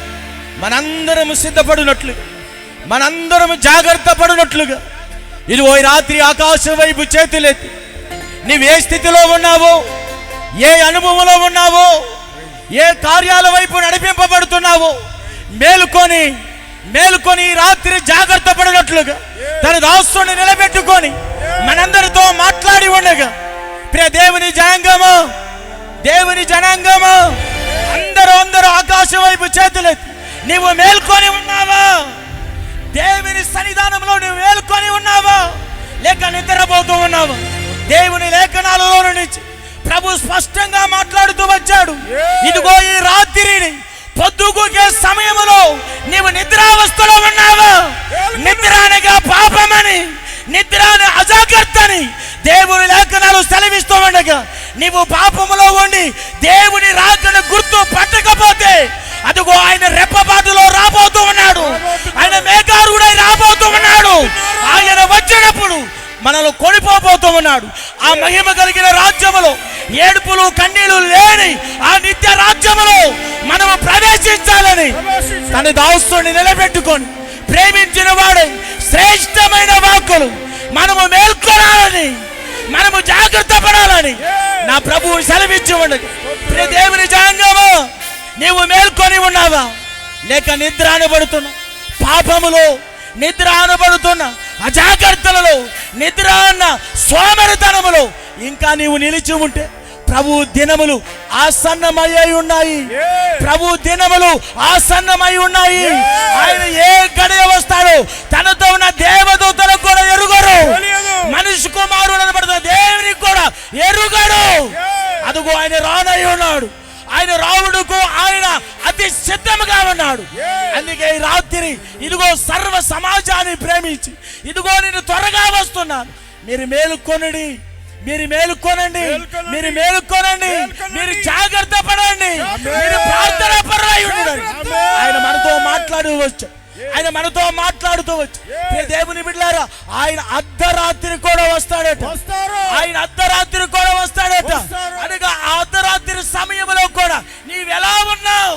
మనందరం సిద్ధపడినట్లుగా, మనందరం జాగ్రత్త పడినట్లుగా, ఇదిగో ఈ రాత్రి ఆకాశం వైపు చేతులెత్తి నీవే స్థితిలో ఉన్నావో, ఏ అనుభవంలో ఉన్నావో, ఏ కార్యాల వైపు నడిపింపబడుతున్నావో మేలుకొని మేలుకొని రాత్రి జాగ్రత్త పడినట్లుగా తన దాసుని నిలబెట్టుకొని మనందరితో మాట్లాడి ఉండగా, ప్రియ దేవుని జనాంగమా, దేవుని జనాంగమా, అందరూ ఆకాశం వైపు చేతులెత్తి నీవు మేల్కొని ఉన్నావా? దేవుని సన్నిధానంలో నువ్వు మేల్కొని ఉన్నావా, లేక నిద్రపోతూ ఉన్నావా? దేవుని లేఖనాలలో నుంచి ప్రభు స్పష్టంగా మాట్లాడుతూ వచ్చాడు. ఇదిగో ఈ రాత్రిని పొద్దుగూకే సమయంలో నీవు నిద్రావస్థలో ఉన్నావా? నిద్ర అనగా పాపమని, నిద్ర అనే అజాగ్రత్తని దేవుని లేఖనాలు సెలవిస్తూ ఉండగా, నీవు పాపములో ఉండి దేవుని రాకను గుర్తు పట్టకపోతే అదిగో ఆయన రెప్పపాటులో రాబోతూ ఉన్నాడు. ఆయన మేఘారుడై రాబోతూ ఉన్నాడు. ఆయన వచ్చినప్పుడు మనల్ని కొనిపోతూ ఉన్నాడు. ఆ మహిమ కలిగిన రాజ్యములో ఏడుపులు కన్నీళ్లు లేని ఆ నిత్య రాజ్యములో మనము ప్రవేశించాలని తన దాసుని నిలబెట్టుకొని ప్రేమించిన వాడు శ్రేష్టమైన వాక్కులు మనము మేల్కొనాలని, మనము జాగ్రత్త పడాలని నా ప్రభువు సెలవిచ్చి ఉండదు. దేవుని జనాంగమా, నీవు మేల్కొని ఉన్నావా, లేక నిద్ర అనబడుతున్నా పాపములో, నిద్ర అనబడుతున్న అజాగ్రత్తలలో, నిద్ర అన్న సోమరితనములో ఇంకా నీవు నిలిచి ఉంటే ప్రభు దినములు ఆసన్నమై ఉన్నాయి. ప్రభు దినములు ఆసన్నమై ఉన్నాయి. ఆయన ఏ గడియ వస్తాడో తనతో ఉన్న దేవదూతలకు కూడా ఎరుగరు, మనిషి కుమారుడు అనబడుతున్న దేవునికి కూడా ఎరుగడు. అదుగో ఆయన రానై ఉన్నాడు. ఆయన రావుడుకు ఆయన అతి సిద్ధముగా ఉన్నాడు. అందుకే ఈ రాత్రి ఇదిగో సర్వ సమాజాన్ని ప్రేమించి ఇదిగో నేను త్వరగా వస్తున్నాను, మీరు మేలుకొనండి, మీరు మేలుకొనండి, మీరు మేలుకొనండి, మీరు జాగ్రత్త పడండి, మీరు ప్రార్థన పరులై ఉండండి. ఆయన మనతో మాట్లాడవచ్చు, ఆయన మనతో మాట్లాడుతూ వచ్చు. దేవుని బిడ్డలారా, ఆయన అర్ధరాత్రి కూడా వస్తాడట. ఆయన అర్ధరాత్రి కూడా వస్తాడట. అనగా ఆ అర్ధరాత్రి సమయంలో కూడా నీవెలా ఉన్నావు?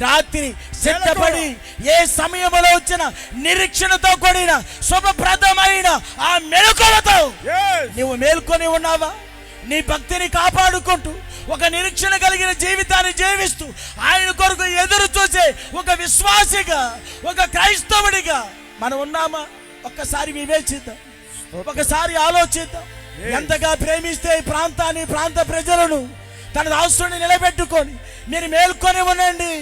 రాత్రి సిద్ధపడి ఏ సమయంలో వచ్చిన నిరీక్షణతో కూడిన శుభప్రదమైన ఆ మెలకువతో నీవు మేల్కొని ఉన్నావా? నీ భక్తిని కాపాడుకుంటూ ఒక నిరీక్షణ కలిగిన జీవితాన్ని జీవిస్తూ ఆయన కొరకు ఎదురు చూసే ఒక విశ్వాసిగా, ఒక క్రైస్తవుడిగా మనం ఉన్నామా? ఒక్కసారి వివేచిద్దాం, ఒకసారి ఆలోచిద్దాం. ఎంతగా ప్రేమిస్తే ఈ ప్రాంతాన్ని, ప్రాంత ప్రజలను తన దాసుని నిలబెట్టుకొని మీరు మేల్కొని ఉండండి,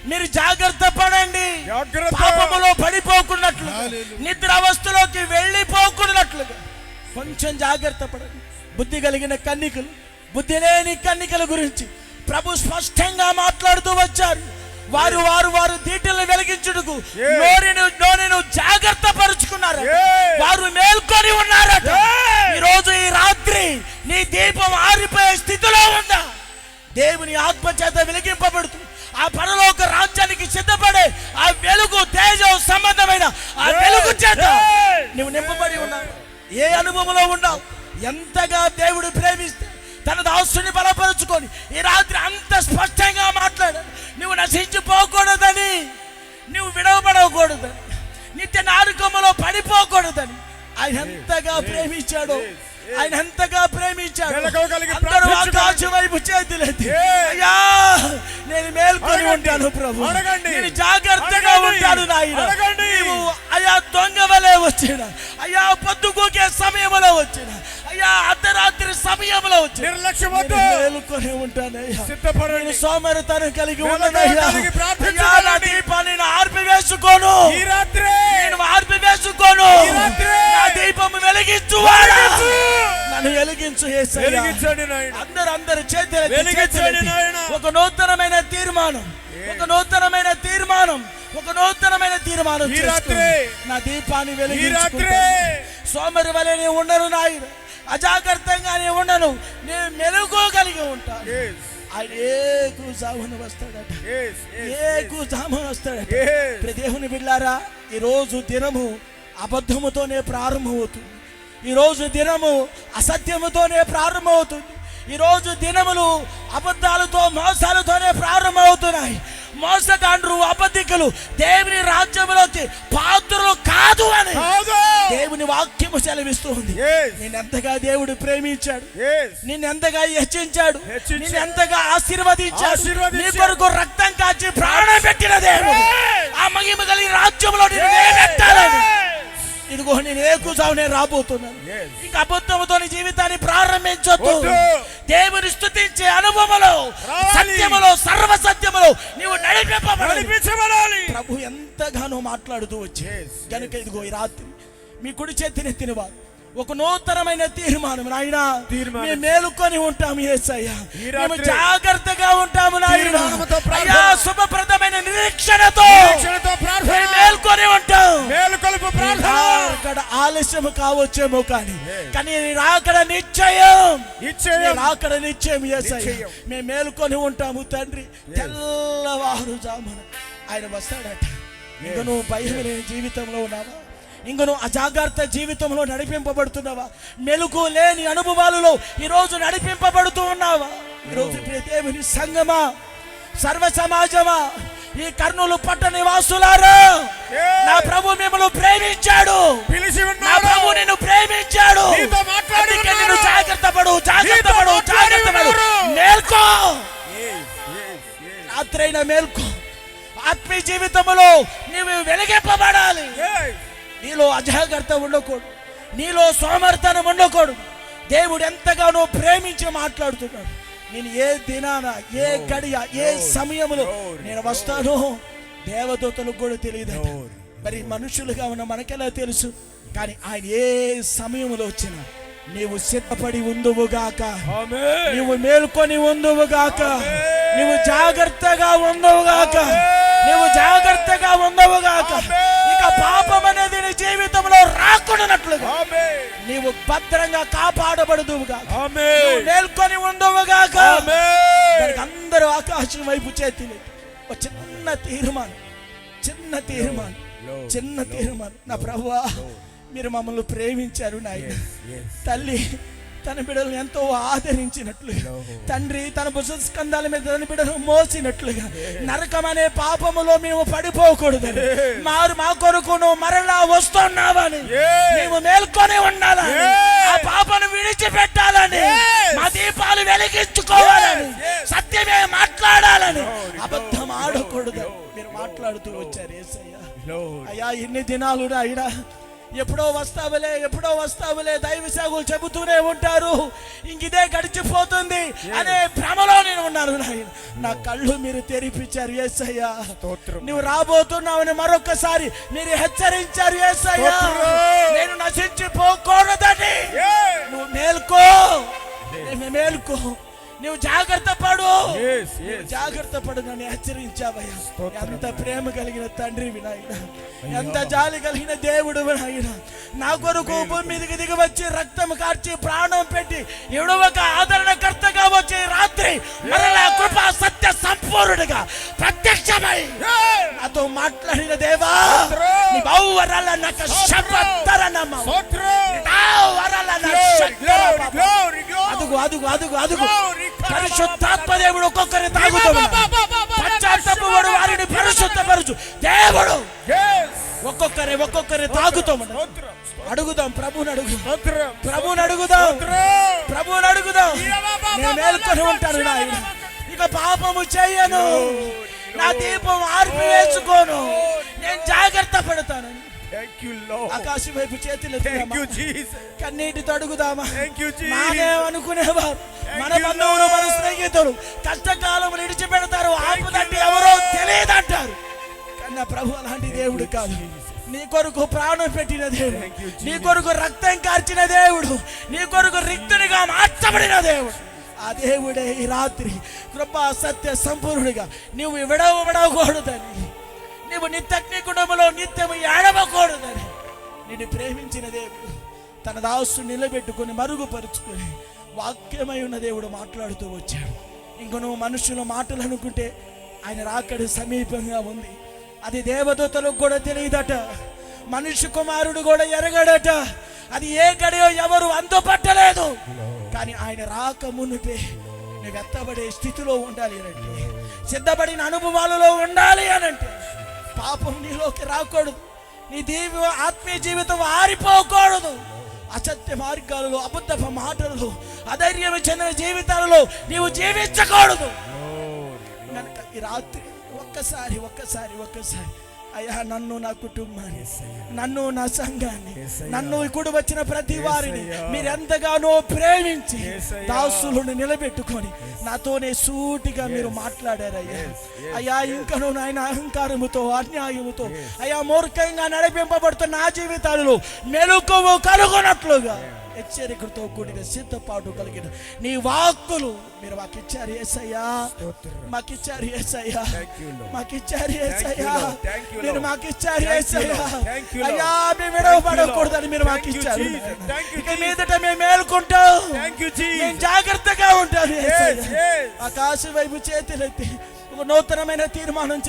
మీరు జాగ్రత్త పడండి, జాగ్రత్త. పాపములో పడిపోకున్నట్లు, నిద్ర అవస్థలోకి వెళ్ళిపోకున్నట్లుగా కొంచెం జాగ్రత్త పడండి. బుద్ధి కలిగిన కన్నికలు, బుద్ధి లేని కన్నికల గురించి ప్రభు స్పష్టంగా మాట్లాడుతూ వచ్చారు. వారు దీటలను వెలిగించుటకు నోరును జాగ్రత్త పరుచుకున్నారు. వారు మేల్కొని ఉన్నారట. ఈ రోజు ఈ రాత్రి నీ దీపం ఆరిపోయే స్థితిలో ఉందా? దేవుని ఆత్మ చేత వెలిగింపబడుతూ ఆ పరలోక రాజ్యానికి సిద్ధపడే ఆ వెలుగు, తేజం సంబంధమైన ఆ వెలుగు చేత నువ్వు నింపబడి ఉన్నావు. ఏ అనుభవంలో ఉన్నావు? ఎంతగా దేవుడు ప్రేమిస్తే తన దాసుని బలపరుచుకొని ఈ రాత్రి అంత స్పష్టంగా మాట్లాడాడు. నువ్వు నశించిపోకూడదని, నువ్వు విడవబడకూడదని, నిత్య నారకములో పడిపోకూడదని ఆయన ఎంతగా ప్రేమించాడు. ఆయన ఎంతగా ప్రేమించాడు. అందరూ ఆకాశం వైపు చేతులెత్తి, అయ్యా నేను మేల్కొని ఉంటాను ప్రభు, నేను జాగ్రత్తగా ఉంటాను నాయన. నీవు అయ్యా దొంగ వలె వచ్చిన, అయ్యా పొద్దుగూకే సమయంలో వచ్చిన, అయ్యా అర్ధరాత్రి సమయంలో వచ్చి మేలుకొని ఉంటానయ్యా. నేను సోమరితనం కలిగి ఉన్నానయ్యా. నా దీపాన్ని ఆర్పివేసుకోను, నేను ఆర్పివేసుకోను. నా దీపం వెలిగించువాడా, నన్ను వెలిగించు యేసయ్యా. అందరూ చేతులెత్తి ఒక నూతనమైన తీర్మానం, ఒక నూతనమైన తీర్మానం, ఒక నూతనమైన తీర్మానం చేసుకోండి. నా దీపాన్ని వెలిగించుకుంటాను. సోమరి వలె నేను ఉండను నాయన, అజాగ్రత్తగా నేను ఉండను, నేను మెలుగోగలిగి ఉంటాను. ఆయన ఏకుజామున వస్తాడట, ఏకుజామున వస్తాడట. దేవుని బిడ్డలారా, ఈరోజు దినము అబద్ధముతోనే ప్రారంభమవుతుంది. ఈరోజు దినము అసత్యముతోనే ప్రారంభమవుతుంది. ఈరోజు దినములు అబద్ధాలతో, మోసాలతోనే ప్రారంభమవుతున్నాయి. మోసగాండ్రు, అబద్ధికులు దేవుని రాజ్యంలోకి పాత్రలు కాదు అని దేవుని వాక్యము సెలవిస్తుంది. నిన్నెంతగా దేవుడు ప్రేమించాడు, నిన్నెంతగా హెచ్చించాడు, నిన్నెంతగా ఆశీర్వదించాడు. నీ కొరకు రక్తం కాచి ప్రాణం పెట్టిన దేవుడు ఆ మహిమ కలిగిన రాజ్యంలో నిలబెట్టాలని. ఇదిగో నేను ఏకుజామునే రాబోతున్నాను. ఇంకా అబద్ధముతో నీ జీవితాన్ని ప్రారంభించొద్దు. దేవుని స్తుతించే అనుభవంలో, సత్యములో, సర్వ సత్యములో నీవు నడిపించబడాలి. ప్రభు ఎంతగానో మాట్లాడుతూ వచ్చే కనుక ఇదిగో ఈ రాత్రి మీ కుడి చేతినెత్తిన వారు ఒక నూతనమైన తీర్మానం నాయన, మేము మేలుకొని ఉంటాము యేసయ్యా, మేము జాగ్రత్తగా ఉంటాము నాయన. అయ్యా శుభప్రదమైన నిరీక్షణతో మేల్కొని ఉంటాం. అక్కడ ఆలస్యం కావచ్చేమో కానీ అక్కడ నిశ్చయం, అక్కడ నిశ్చయం యేసయ్యా. మేము మేలుకొని ఉంటాము తండ్రి. తెల్లవారు జామున ఆయన వస్తాడట. ఇంకా నువ్వు భయం లేని జీవితంలో ఉన్నావా? ఇంక నువ్వు అజాగ్రత్త జీవితంలో నడిపింపబడుతున్నావా? మెలుగు లేని అనుభవాలలో ఈరోజు నడిపింపబడుతూ ఉన్నావా? ఈరోజు దేవుని సంగమా, సర్వ సమాజమా, ఈ కర్నూలు పట్ట నివాసులారా, నా ప్రభు మిమ్మల్ని ప్రేమించాడు, నా ప్రభు నిన్ను ప్రేమించాడు. అందుకే నిన్ను జాగ్రత్త పడు, జాగ్రత్త పడు, జాగ్రత్త పడు. మేల్కో, రాత్రైనా మేల్కో. ఆత్మీయ జీవితంలో నీవు వెలిగింపబడాలి. నీలో అజాగ్రత్త ఉండకూడదు, నీలో సోమర్తనం ఉండకూడదు. దేవుడు ఎంతగానో ప్రేమించి మాట్లాడుతున్నాడు. నేను ఏ దినాన, ఏ గడియ, ఏ సమయంలో నేను వస్తానో దేవదూతలకు కూడా తెలియదు. మరి మనుషులుగా ఉన్న మనకెలా తెలుసు? కానీ ఆయన ఏ సమయంలో వచ్చినా నీవు సిద్ధపడి ఉందువుగాక, నీవు మేల్కొని ఉందువుగాక, నీవు జాగ్రత్తగా ఉందువుగాక, నీవు జాగ్రత్తగా ఉండవుగాక. ఇక పాపం అనేది నీ జీవితంలో రాకూడనట్లుగా నీవు భద్రంగా కాపాడబడుదువుగాక, నీవు మేల్కొని ఉండవుగాక. అందరూ ఆకాశం వైపు చేతులు ఒక చిన్న తీర్మానం, చిన్న తీర్మానం, చిన్న తీర్మానం. నా ప్రభువా, మీరు మమ్మల్ని ప్రేమించారు నాయన. తల్లి తన బిడ్డలను ఎంతో ఆదరించినట్లుగా, తండ్రి తన భుజస్కంధాల మీద తన బిడ్డను మోసినట్లుగా, నరకం అనే పాపములో మేము పడిపోకూడదని, మా కొరకు నువ్వు మరలా వస్తున్నావని, మేము మేల్కొని ఉండాలని, ఆ పాపను విడిచిపెట్టాలని, మా దీపాలు వెలిగించుకోవాలని, సత్యమే మాట్లాడాలని, అబద్ధం ఆడకూడదని మీరు మాట్లాడుతూ వచ్చారు యేసయ్యా. అయ్యా ఎన్ని దినాలు అయినా ఎప్పుడో వస్తావులే దైవ సేవకులు చెబుతూనే ఉంటారు, ఇంకిదే గడిచిపోతుంది అనే భ్రమలో నేను ఉన్నాను నాయన. నా కళ్ళు మీరు తెరిపించారు యేసయ్యా. నువ్వు రాబోతున్నావని మరొకసారి మీరు హెచ్చరించారు యేసయ్యా. నేను నశించిపోకూడదని నువ్వు మేల్కో, నువ్వు జాగ్రత్త పడు నన్ను హెచ్చరించావయ్యా. ఎంత ప్రేమ కలిగిన తండ్రి వినాయన, ఎంత జాలి కలిగిన దేవుడు వినాయన. నా కొరకు భూమి మీదకి దిగి వచ్చి రక్తం కార్చి ప్రాణం పెట్టి ఎవడొక ఆదరణకర్తగా వచ్చే రాత్రి మరలా కృపా సత్య సంపూర్ణుడిగా ప్రత్యక్షమై నాతో మాట్లాడిన దేవా, నీ బావువరాల నాకు శపథరనమ్మ అదుగు పరిశుద్ధాత్మ దేవుడు ఒక్కొక్కరిని తాగుతాడు, వారిని పరిశుద్ధపరచు దేవుడు. ఒక్కొక్కరి తాగుతాం. అడుగుదాం ప్రభుని అడుగుదాం. నేను మేల్కొని ఉంటాను నాయన, ఇక పాపము చేయను, నా దీపం ఆర్పివేసుకోను, నేను జాగ్రత్త పడతాను. ఆకాశం వైపు చేతులు కన్నీటితో అడుగుదామా? అనుకునేవారు మన బంధువులు మన స్నేహితులు కష్టకాలం విడిచిపెడతారు, ఆపదంటే ఎవరో తెలియదంటారు. కన్నా ప్రభు అలాంటి దేవుడు కాదు. నీ కొరకు ప్రాణం పెట్టిన దేవుడు, నీ కొరకు రక్తం కార్చిన దేవుడు, నీ కొరకు రిక్తునిగా మార్చబడిన దేవుడు. ఆ దేవుడే ఈ రాత్రి కృపా సత్య సంపూర్ణుడిగా నువ్వు విడవకూడదని, నువ్వు నిత్య కుటుంబంలో నిత్యము ఏడవకూడదని నిన్ను ప్రేమించిన దేవుడు తన దాసు నిలబెట్టుకుని మరుగుపరుచుకొని వాక్యమై ఉన్న దేవుడు మాట్లాడుతూ వచ్చాడు. ఇంక నువ్వు మనుషుల మాటలు అనుకుంటే ఆయన రాకడ సమీపంగా ఉంది. అది దేవదూతలకు కూడా తెలియదట, మనుష్య కుమారుడు కూడా ఎరగడట. అది ఏ గడియో ఎవరు అందుపట్టలేదు. కానీ ఆయన రాక మునిపే నువ్వు ఎత్తబడే స్థితిలో ఉండాలి అనంటే, సిద్ధపడిన అనుభవాలలో ఉండాలి అనంటే, పాపం నీలోకి రాకూడదు, నీ ఆత్మీయ జీవితం ఆరిపోకూడదు. అసత్య మార్గాలలో, అబద్ధ మాటలలో, అధైర్యం చెందిన జీవితాలలో నీవు జీవించకూడదు. కనుక ఈ రాత్రి ఒక్కసారి అయ్యా, నన్ను, నా కుటుంబాన్ని, నన్ను, నా సంఘాన్ని, నన్ను కూడా వచ్చిన ప్రతి వారిని మీరు ఎంతగానో ప్రేమించి దాసులను నిలబెట్టుకొని నాతోనే సూటిగా మీరు మాట్లాడారయ్యా. అయ్యా, ఇంకను నాయన అహంకారముతో, అన్యాయముతో అయ్యా మూర్ఖంగా నడిపింపబడుతున్న నా జీవితాలలో మెలకువ కలుగునట్లుగా హెచ్చరికతో కూడిన సిద్ధపాటు కలిగిన నీ వాక్కులు మీరు మాకిచ్చారు యేసయ్యా, మాకిచ్చారు యేసయ్యా, మాకిచ్చారు యేసయ్యా, మీరు మాకిచ్చారు యేసయ్యా. అయ్యా, మేము విడవబడకూడదని మీరు మాకిచ్చారు. ఇక మీదట మేము మేలుకుంటాం, మేము జాగ్రత్తగా ఉంటాం. ఆకాశం వైపు చేతులెత్తి ఒక నూతనమైన తీర్మానం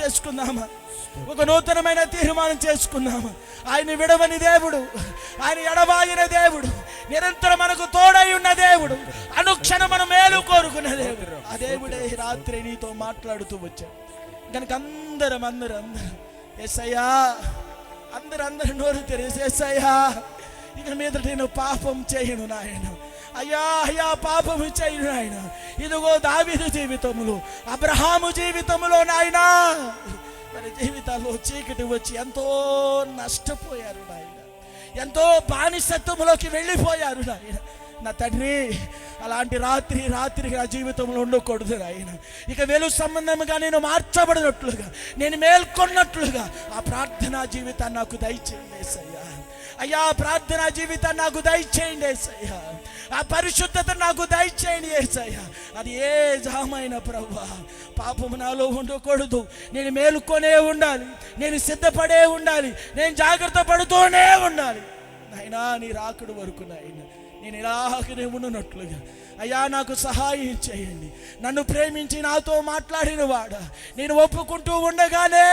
చేసుకుందామా. ఆయన విడవని దేవుడు, ఆయన ఎడబాయిన దేవుడు, నిరంతరం మనకు తోడై ఉన్న దేవుడు, అనుక్షణం మనం మేలు కోరుకున్న దేవుడు. ఆ దేవుడే రాత్రి నీతో మాట్లాడుతూ వచ్చాడు. కనుక అందరం యేసయ్యా, అందరూ నోరు తెరిచి యేసయ్యా, ఇక మీద నేను పాపం చేయను నాయన. అయ్యా పాపము చేయను నాయన. ఇదిగో దావీదు జీవితములో, అబ్రహాము జీవితములో నాయన మన జీవితాల్లో చీకటి వచ్చి ఎంతో నష్టపోయారు నాయన, ఎంతో బానిసత్వములోకి వెళ్ళిపోయారు నాయన. నా తండ్రి, అలాంటి రాత్రి నా జీవితంలో ఉండకూడదు నాయన. ఇక వెలుగు సంబంధంగా నేను మార్చబడినట్లుగా, నేను మేల్కొన్నట్లుగా ఆ ప్రార్థనా జీవితాన్ని నాకు దయచేయండి యేసయ్యా. అయ్యా, ప్రార్థనా జీవితాన్ని నాకు దయచేయండి యేసయ్యా. ఆ పరిశుద్ధత నాకు దయచేయండి యేసయ్యా. అది ఏ జామైన ప్రభువా, పాపము నాలో ఉండకూడదు. నేను మేలుకొనే ఉండాలి, నేను సిద్ధపడే ఉండాలి, నేను జాగ్రత్త పడుతూనే ఉండాలి నాయనా. నీ రాకడు వరకు నాయన నేను ఇలాగనే ఉన్నట్లుగా అయ్యా నాకు సహాయం చేయండి. నన్ను ప్రేమించి నాతో మాట్లాడిన వాడా, నేను ఒప్పుకుంటూ ఉండగానే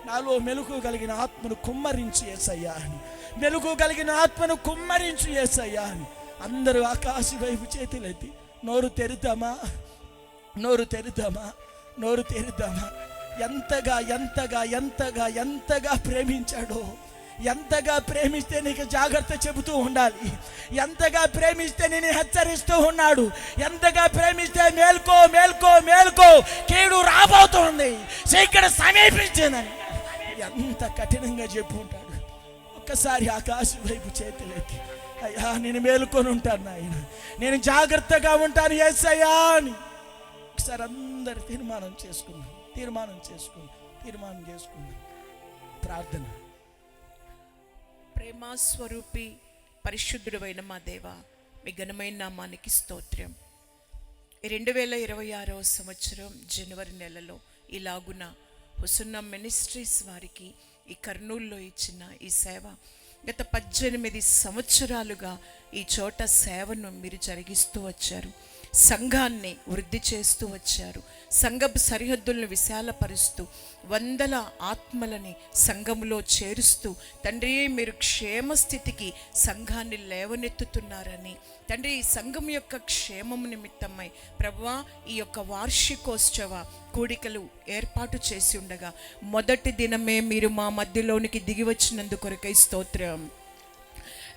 నాలో మెలుగు కలిగిన ఆత్మను కుమ్మరించి యేసయ్యా అని, మెలుగు కలిగిన ఆత్మను కుమ్మరించి యేసయ్యా అని అందరూ ఆకాశం వైపు చేతులెత్తి నోరు తెరుద్దామా. ఎంతగా ప్రేమించాడో, ఎంతగా ప్రేమిస్తే నీకు జాగ్రత్త చెబుతూ ఉండాలి, ఎంతగా ప్రేమిస్తే నేను హెచ్చరిస్తూ ఉన్నాడు, ఎంతగా ప్రేమిస్తే మేల్కో కీడు రాబోతుంది, చీకటి సమీపించిందని ఎంత కఠినంగా చెప్పు ఉంటాడు. ఒక్కసారి ఆకాశం వైపు చేతులెత్తి, అయ్యా నేను మేలుకొని ఉంటాను నాయన, నేను జాగ్రత్తగా ఉంటాను యేసయ్యా అని ఒకసారి అందరు తీర్మానం చేసుకున్నాం. ప్రార్థన. ప్రేమ స్వరూపి పరిశుద్ధుడైన మా దేవ, మీ ఘనమైన నామానికి స్తోత్రం. 2026 సంవత్సరం జనవరి నెలలో ఇలాగున హుసన్న మినిస్ట్రీస్ వారికి ఈ కర్నూలులో ఇచ్చిన ఈ సేవ, గత 18 సంవత్సరాలుగా ఈ చోట సేవను మీరు జరిగిస్తూ వచ్చారు. సంఘాన్ని వృద్ధి చేస్తూ వచ్చారు. సంఘపు సరిహద్దులను విశాలపరుస్తూ వందల ఆత్మలని సంఘములో చేరుస్తూ తండ్రి, మీరు క్షేమస్థితికి సంఘాన్ని లేవనెత్తుతున్నారని తండ్రి, ఈ సంఘం యొక్క క్షేమము నిమిత్తమై ప్రభువా ఈ యొక్క వార్షికోత్సవ కూడికలు ఏర్పాటు చేసి ఉండగా మొదటి దినమే మీరు మా మధ్యలోనికి దిగి వచ్చినందుకొరకై స్తోత్రం.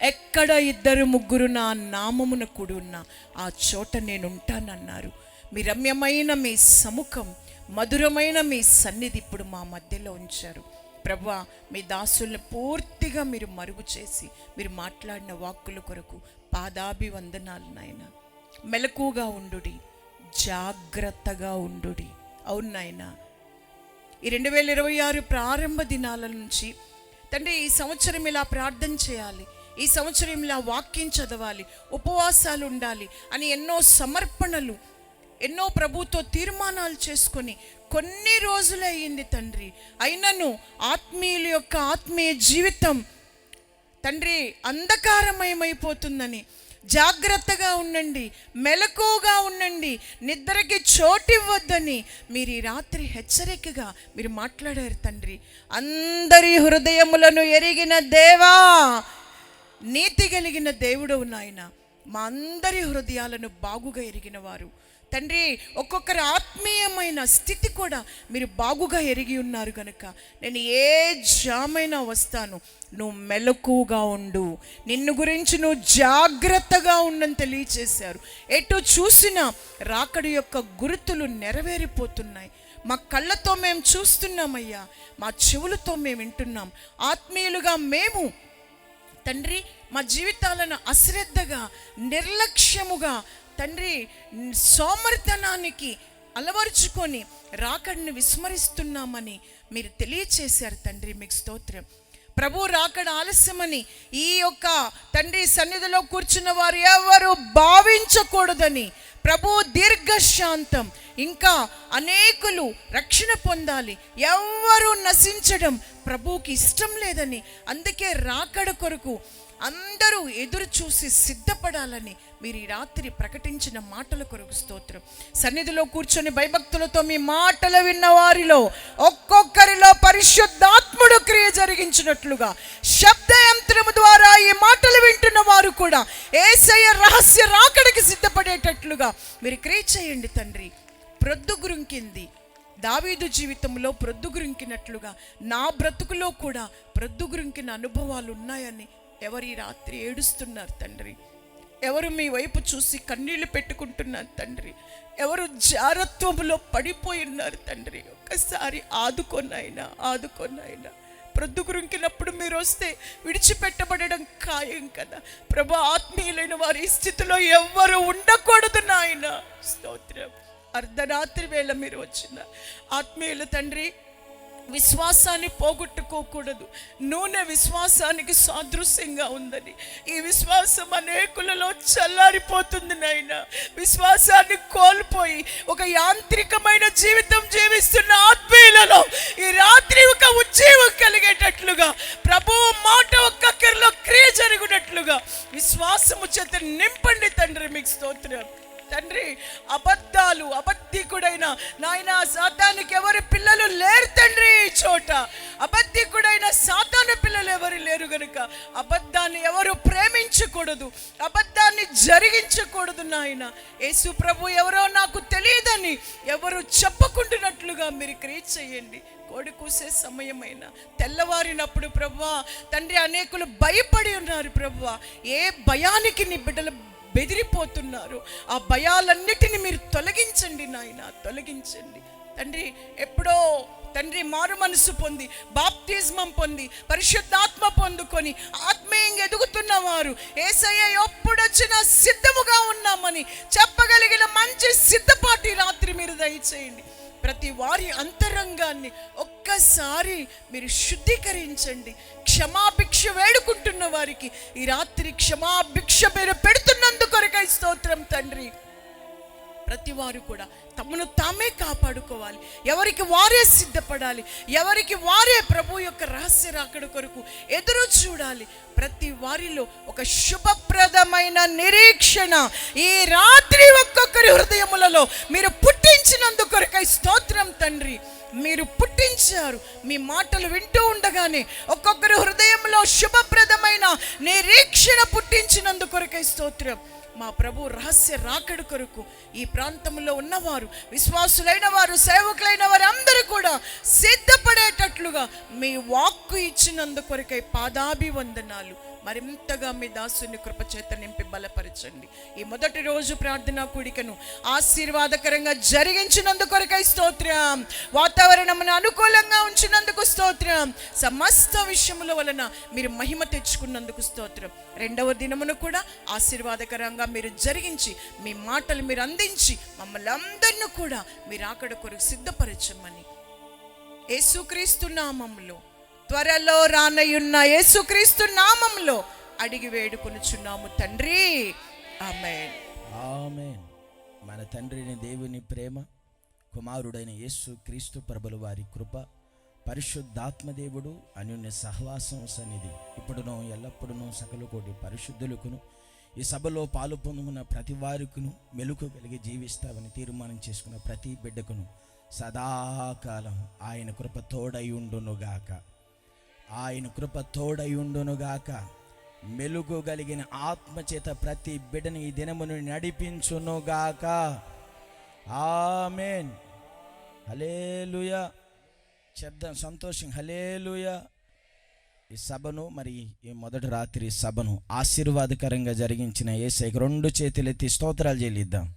ఎక్కడ 2-3 నా నామమున కూడి ఉన్న ఆ చోట నేను ఉంటానన్నారు. మీ రమ్యమైన మీ సముఖం, మధురమైన మీ సన్నిధి ఇప్పుడు మా మధ్యలో ఉంచారు. ప్రభువా, మీ దాసుల్ని పూర్తిగా మీరు మరుగు చేసి మీరు మాట్లాడిన వాక్కుల కొరకు పాదాభివందనాలు నాయన. మెలకుగా ఉండుడి, జాగ్రత్తగా ఉండుడి. అవును నాయన, ఈ 2026 ప్రారంభ దినాల నుంచి తండ్రి ఈ సంవత్సరం ఇలా ప్రార్థన చేయాలి, ఈ సంవత్సరం ఇలా వాక్యం చదవాలి, ఉపవాసాలు ఉండాలి అని ఎన్నో సమర్పణలు, ఎన్నో ప్రభుతో తీర్మానాలు చేసుకొని కొన్ని రోజులు అయ్యింది తండ్రి. అయినను ఆత్మీయుల యొక్క ఆత్మీయ జీవితం తండ్రి అంధకారమయమైపోతుందని జాగ్రత్తగా ఉండండి, మెలకుగా ఉండండి, నిద్రకి చోటివ్వద్దని మీరు ఈ రాత్రి హెచ్చరికగా మీరు మాట్లాడారు తండ్రి. అందరి హృదయములను ఎరిగిన దేవా, నీతి కలిగిన దేవుడవు నాయన, మా అందరి హృదయాలను బాగుగా ఎరిగిన వారు తండ్రి. ఒక్కొక్కరి ఆత్మీయమైన స్థితి కూడా మీరు బాగుగా ఎరిగి ఉన్నారు కనుక నేను ఏ జామైనా వస్తాను, నువ్వు మెలకుగా ఉండు, నిన్ను గురించి నువ్వు జాగ్రత్తగా ఉండని తెలియచేశారు. ఎటు చూసినా రాకడి యొక్క గుర్తులు నెరవేరిపోతున్నాయి. మా కళ్ళతో మేము చూస్తున్నామయ్యా, మా చెవులతో మేము వింటున్నాం. ఆత్మీయులుగా మేము తండ్రి మా జీవితాలను అశ్రద్ధగా, నిర్లక్ష్యముగా తండ్రి సోమరితనానికి అలవరుచుకొని రాకడిని విస్మరిస్తున్నామని మీరు తెలియచేశారు తండ్రి. మీకు స్తోత్రం. ప్రభు రాకడ ఆలస్యమని ఈ యొక్క తండ్రి సన్నిధిలో కూర్చున్న వారు ఎవరు భావించకూడదని, ప్రభు దీర్ఘశాంతం, ఇంకా అనేకులు రక్షణ పొందాలి, ఎవ్వరూ నశించడం ప్రభువుకి ఇష్టం లేదని, అందుకే రాకడ కొరకు అందరూ ఎదురు చూసి సిద్ధపడాలని మీరు ఈ రాత్రి ప్రకటించిన మాటల కొరకు స్తోత్రం. సన్నిధిలో కూర్చొని భయభక్తులతో మీ మాటలు విన్న వారిలో ఒక్కొక్కరిలో పరిశుద్ధాత్ముడు క్రియ జరిగించినట్లుగా శబ్దయంత్రము ద్వారా ఈ మాటలు వింటున్న వారు కూడా యేసయ్య రహస్య రాకడికి సిద్ధపడేటట్లుగా మీరు క్రియ చేయండి తండ్రి. ప్రొద్దుగురుంకింది దావీదు జీవితంలో ప్రొద్దుగురుంకినట్లుగా నా బ్రతుకులో కూడా ప్రొద్దుగురుంకిన అనుభవాలు ఉన్నాయని ఎవరు ఈ రాత్రి ఏడుస్తున్నారు తండ్రి? ఎవరు మీ వైపు చూసి కన్నీళ్లు పెట్టుకుంటున్నారు తండ్రి? ఎవరు జారత్వములో పడిపోయి ఉన్నారు తండ్రి? ఒక్కసారి ఆదుకొనైనా, ఆదుకొనైనా. ప్రొద్దుగురుంకినప్పుడు మీరు వస్తే విడిచిపెట్టబడడం ఖాయం కదా ప్రభు. ఆత్మీయులైన వారి స్థితిలో ఎవ్వరు ఉండకూడదు నాయన. స్తోత్రం. అర్ధరాత్రి వేళ మీరు వచ్చిన ఆత్మీయులు తండ్రి విశ్వాసాన్ని పోగొట్టుకోకూడదు. నూనె విశ్వాసానికి సాదృశ్యంగా ఉందని, ఈ విశ్వాసం అనేకులలో చల్లారిపోతుంది నాయన. విశ్వాసాన్ని కోల్పోయి ఒక యాంత్రికమైన జీవితం జీవిస్తున్న ఆత్మీయులలో ఈ రాత్రి ఒక ఉజ్జీవం కలిగేటట్లుగా, ప్రభు మాట ఒక్కొక్కరిలో క్రియ జరుగునట్లుగా విశ్వాసము చేత నింపండి తండ్రి. మీకు స్తోత్రం తండ్రి. అబద్ధాలు, అబద్ధికుడైన నాయన సాతానికి ఎవరి పిల్లలు లేరు తండ్రి. ఈ చోట అబద్ధికుడైన సాతాను పిల్లలు ఎవరు లేరు గనుక అబద్ధాన్ని ఎవరు ప్రేమించకూడదు, అబద్ధాన్ని జరిగించకూడదు నాయన. యేసు ప్రభు ఎవరో నాకు తెలియదని ఎవరు చెప్పకుంటున్నట్లుగా మీరు క్రియ చేయండి. కోడి కూసే సమయమైన తెల్లవారినప్పుడు ప్రభువా తండ్రి అనేకులు భయపడి ఉన్నారు ప్రభువా. ఏ భయానికి నీ బిడ్డలు బెదిరిపోతున్నారు, ఆ భయాలన్నిటిని మీరు తొలగించండి నాయన, తొలగించండి. తండ్రి ఎప్పుడో తండ్రి మారు మనసు పొంది బాప్తిజమం పొంది పరిశుద్ధాత్మ పొందుకొని ఆత్మీయంగా ఎదుగుతున్న వారు యేసయ్య ఎప్పుడొచ్చినా సిద్ధముగా ఉన్నామని చెప్పగలిగిన మంచి సిద్ధపాటి రాత్రి మీరు దయచేయండి. ప్రతి వారి అంతరంగాన్ని ఒక్కసారి మీరు శుద్ధీకరించండి. క్షమాభిక్ష వేడుకుంటున్న వారికి ఈ రాత్రి క్షమాభిక్ష మీరు పెడుతున్నందుకొరకై స్తోత్రం తండ్రి. ప్రతి వారు కూడా తమను తామే కాపాడుకోవాలి, ఎవరికి వారే సిద్ధపడాలి, ఎవరికి వారే ప్రభు యొక్క రహస్య రాకడ కొరకు ఎదురు చూడాలి. ప్రతి వారిలో ఒక శుభప్రదమైన నిరీక్షణ ఈ రాత్రి ఒక్కొక్కరి హృదయములలో మీరు పుట్టించినందుకొరకై స్తోత్రం తండ్రి. మీరు పుట్టించారు. మీ మాటలు వింటూ ఉండగానే ఒక్కొక్కరి హృదయంలో శుభప్రదమైన నిరీక్షణ పుట్టించినందుకొరకై స్తోత్రం. మా ప్రభు రహస్య రాకడ కొరకు ఈ ప్రాంతంలో ఉన్నవారు, విశ్వాసులైన వారు, సేవకులైన వారు అందరూ కూడా సిద్ధపడేటట్లుగా మీ వాక్కు ఇచ్చినందుకొరకై పాదాభివందనాలు. మరింతగా మీ దాసుని కృపచేత నింపి బలపరచండి. ఈ మొదటి రోజు ప్రార్థనా కూడికను ఆశీర్వాదకరంగా జరిగించినందుకొరకై స్తోత్రం. వాతావరణమును అనుకూలంగా ఉంచినందుకు స్తోత్రం. సమస్త విషయముల వలన మీరు మహిమ తెచ్చుకున్నందుకు స్తోత్రం. రెండవ దినమును కూడా ఆశీర్వాదకరంగా మీరు జరిగించి మీ మాటలు మీరు అందించి మమ్మల్ని అందరినీ కూడా మీరు అక్కడ కొరకు సిద్ధపరచమని యేసుక్రీస్తు నామములో, త్వరలో రానయున్న యేసుక్రీస్తు నామములో అడిగి వేడుకొనుచున్నాము తండ్రి. ఆమేన్. ఆమేన్. మన తండ్రిని దేవుని ప్రేమ, కుమారుడైన యేసుక్రీస్తు ప్రభుల వారి కృప, పరిశుద్ధాత్మదేవుడు అన్యోన్య సహవాసం సన్నిధి ఇప్పుడును ఎల్లప్పుడూ సకల కోటి పరిశుద్ధులకును ఈ సభలో పాలు పొందుకున్న ప్రతి వారికును మెలుకు కలిగి జీవిస్తామని తీర్మానం చేసుకున్న ప్రతి బిడ్డకును సదాకాలం ఆయన కృప తోడయుండునుగాక. ఆయన కృప తోడయుండునుగాక. మెలుగు కలిగిన ఆత్మచేత ప్రతి బిడ్డని ఈ దినమును నడిపించునుగాక. ఆమేన్. హల్లెలూయా. చెప్దాం సంతోషం. హల్లెలూయా. ఈ సభను మరి ఈ మొదటి రాత్రి సభను ఆశీర్వాదకరంగా జరిగించిన యేసయ్యకు రెండు చేతులెత్తి స్తోత్రాలు చెల్లిద్దాం.